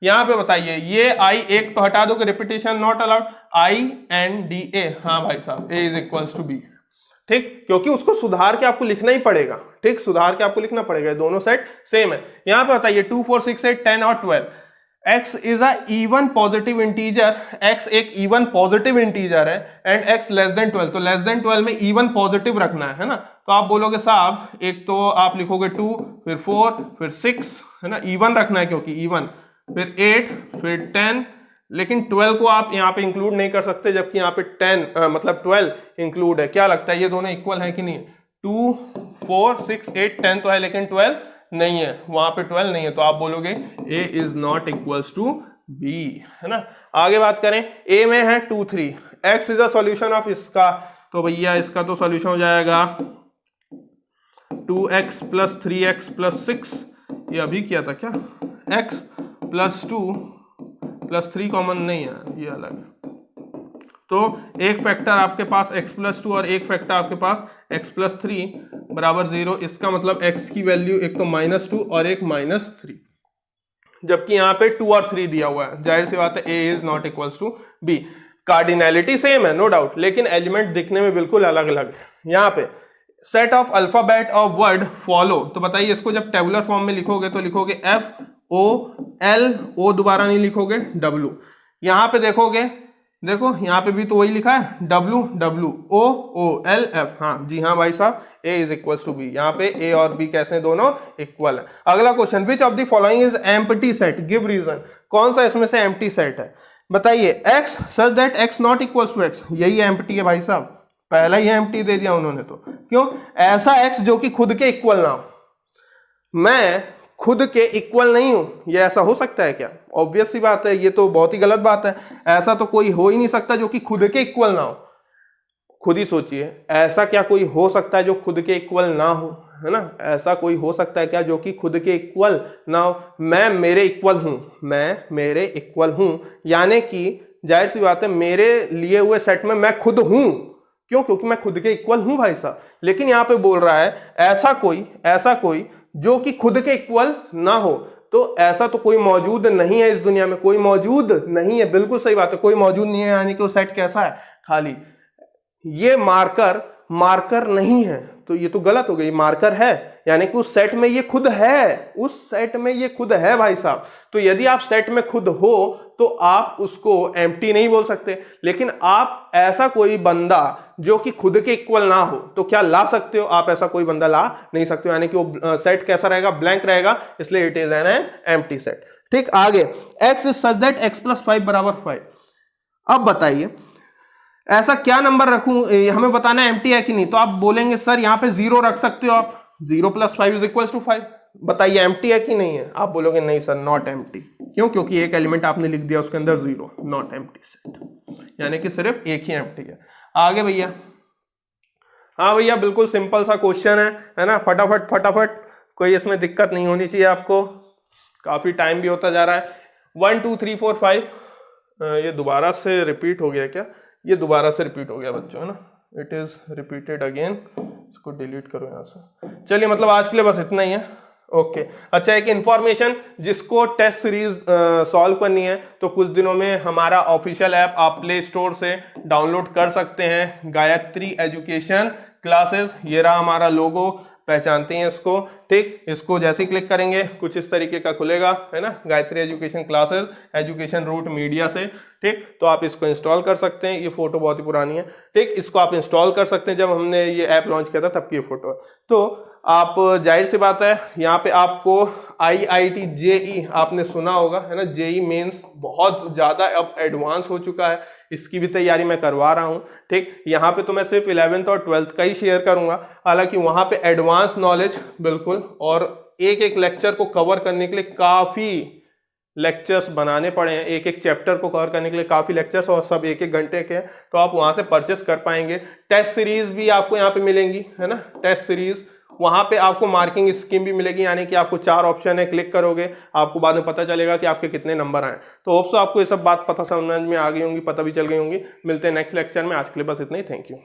यहाँ पे बताइए ये I एक तो हटा दो कि repetition not allowed, I and D A, हाँ भाई साहब A is equals to B। ठीक, क्योंकि उसको सुधार के आपको लिखना ही पड़ेगा। ठीक, सुधार के आपको लिखना पड़ेगा, दोनों सेट सेम है। यहाँ पे बताइए 2 4 6 8 10 और 12, x is a even positive integer, x एक इवन पॉजिटिव इंटीजर है एंड x लेस देन 12, तो लेस देन 12 में इवन पॉजिटिव रखना है ना। तो आप बोलोगे साहब एक तो आप लिखोगे 2, फिर 4, फिर 6 है ना, इवन रखना है क्योंकि इवन, फिर 8, फिर 10, लेकिन 12 को आप यहाँ पे इंक्लूड नहीं कर सकते, जबकि यहाँ पे 10 मतलब 12 इंक्लूड है। क्या लगता है ये दोनों इक्वल है कि नहीं? 2 4 6 8 10 तो है, लेकिन 12 नहीं है, वहां पे 12 नहीं है, तो आप बोलोगे a is not equals to b, है ना। आगे बात करें, a में है 2 3, x is a solution of इसका, तो भैया इसका तो सॉल्यूशन हो जाएगा 2x प्लस 3x प्लस 6, ये अभी किया था क्या? x प्लस 2 प्लस 3 कॉमन नहीं है, ये अलग है, तो एक फैक्टर आपके पास x+2 और एक फैक्टर आपके पास x+3 बराबर 0। इसका मतलब x की वैल्यू एक तो -2 और एक -3, जबकि यहाँ पे 2 और 3 दिया हुआ है। जाहिर सी बात है a is not equals to b। Cardinality same है नो डाउट, लेकिन एलिमेंट दिखने में बिल्कुल अलग अलग है। यहाँ पे set of alphabet of word follow, तो बताइए इसको जब टेबुलर फॉर्म में लिखोगे तो लिखोगे FOL, O दोबारा नहीं लिखोगे, W। यहाँ पे देखोगे, देखो यहाँ पे भी तो वही लिखा है WOOLF। हाँ जी हाँ भाई साहब, A is equals to B। यहाँ पे A और B कैसे दोनों इक्वल है। अगला question, which of the following is empty set, give reason. कौन सा इसमें से एम्प्टी सेट है बताइए। X such that X not equals to X, यही एम्प्टी है भाई साहब, पहला ही एम्प्टी दे दिया उन्होंने तो। क्यों? ऐसा X जो कि खुद के इक्वल ना हो। मैं खुद के इक्वल नहीं हूं, ये ऐसा हो सकता है क्या? ऑब्वियस सी बात है, ये तो बहुत ही गलत बात है। ऐसा तो कोई हो ही नहीं सकता जो कि खुद के इक्वल ना हो। खुद ही सोचिए, ऐसा क्या कोई हो सकता है जो खुद के इक्वल ना हो, है ना? ऐसा कोई हो सकता है क्या जो कि खुद के इक्वल ना हो? मैं मेरे इक्वल हूं, मैं मेरे इक्वल हूं, यानी कि जाहिर सी बात है मेरे लिए हुए सेट में मैं खुद हूं। क्यों? क्योंकि मैं खुद के इक्वल हूं भाई साहब। लेकिन यहां पे बोल रहा है ऐसा कोई जो कि खुद के इक्वल ना हो, तो ऐसा तो कोई मौजूद नहीं है इस दुनिया में, कोई मौजूद नहीं है। बिल्कुल सही बात है, कोई मौजूद नहीं है, यानी कि वो सेट कैसा है? खाली। ये मार्कर नहीं है, तो ये तो गलत हो गई। मार्कर है यानी कि उस सेट में ये खुद है, उस सेट में ये खुद है भाई साहब। तो यदि आप सेट में खुद हो तो आप उसको एम्प्टी नहीं बोल सकते। लेकिन आप ऐसा कोई बंदा जो कि खुद के इक्वल ना हो तो क्या ला सकते हो? आप ऐसा कोई बंदा ला नहीं सकते हो, यानी कि वो सेट कैसा रहेगा? ब्लैंक रहेगा, इसलिए it is an empty set. ठीक, आगे x is such that x+5 बराबर 5। अब बताइए ऐसा क्या नंबर रखूं, हमें बताना है एम्प्टी है कि नहीं। तो आप बोलेंगे सर यहाँ पे 0 रख सकते हो आप, 0 + 5 इज इक्वल टू 5। बताइए एम्प्टी है कि नहीं है? आप बोलोगे नहीं सर, नॉट एम्प्टी। क्यों? क्योंकि एक एलिमेंट आपने लिख दिया उसके अंदर 0, नॉट एम्प्टी सेट, यानी कि सिर्फ एक ही एम्प्टी है। आगे भैया, हाँ भैया बिल्कुल सिंपल सा क्वेश्चन है ना? फटाफट, कोई इसमें दिक्कत नहीं होनी चाहिए आपको। काफी टाइम भी होता जा रहा है। 1 2 3 4 5, ये दोबारा से रिपीट हो गया क्या? ये दोबारा से रिपीट हो गया बच्चों, है ना? It is repeated again. इसको डिलीट करो यहां से। चलिए, मतलब आज के लिए बस इतना ही है। ओके अच्छा, एक इंफॉर्मेशन, जिसको टेस्ट सीरीज सॉल्व करनी है तो कुछ दिनों में हमारा ऑफिशियल ऐप आप प्ले स्टोर से डाउनलोड कर सकते हैं, गायत्री एजुकेशन क्लासेस। ये रहा हमारा लोगो, पहचानते हैं इसको। ठीक, इसको जैसे ही क्लिक करेंगे कुछ इस तरीके का खुलेगा, है ना? Gayatri education classes, education root media से। ठीक, तो आप इसको इंस्टॉल कर सकते हैं। ये फोटो बहुत ही पुरानी है। ठीक, इसको आप इंस्टॉल कर सकते हैं। जब हमने ये ऐप लॉन्च किया था तब की ये फोटो है। तो आप, जाहिर सी बात है, यहाँ पे आपको IIT JEE आपने सुना होगा, है ना? JEE मेंस बहुत ज्यादा अब एडवांस हो चुका है, इसकी भी तैयारी मैं करवा रहा हूँ। ठीक, यहाँ पे तो मैं सिर्फ 11th और 12th का ही शेयर करूंगा, हालांकि वहां पे एडवांस नॉलेज बिल्कुल, और एक एक लेक्चर को कवर करने के लिए काफी लेक्चर्स बनाने पड़े हैं। एक एक चैप्टर को कवर करने के लिए काफी लेक्चर्स, और सब 1-1 घंटे के, तो आप वहां से परचेस कर पाएंगे। टेस्ट सीरीज भी आपको यहाँ पे मिलेंगी, है ना? टेस्ट सीरीज, वहां पे आपको मार्किंग स्कीम भी मिलेगी, यानी कि आपको 4 ऑप्शन है, क्लिक करोगे आपको बाद में पता चलेगा कि आपके कितने नंबर आए। तो होप्स आपको ये सब बात पता समझ में आ गई होंगी, पता भी चल गई होंगी। मिलते हैं नेक्स्ट लेक्चर में। आज के लिए बस इतना ही। Thank you.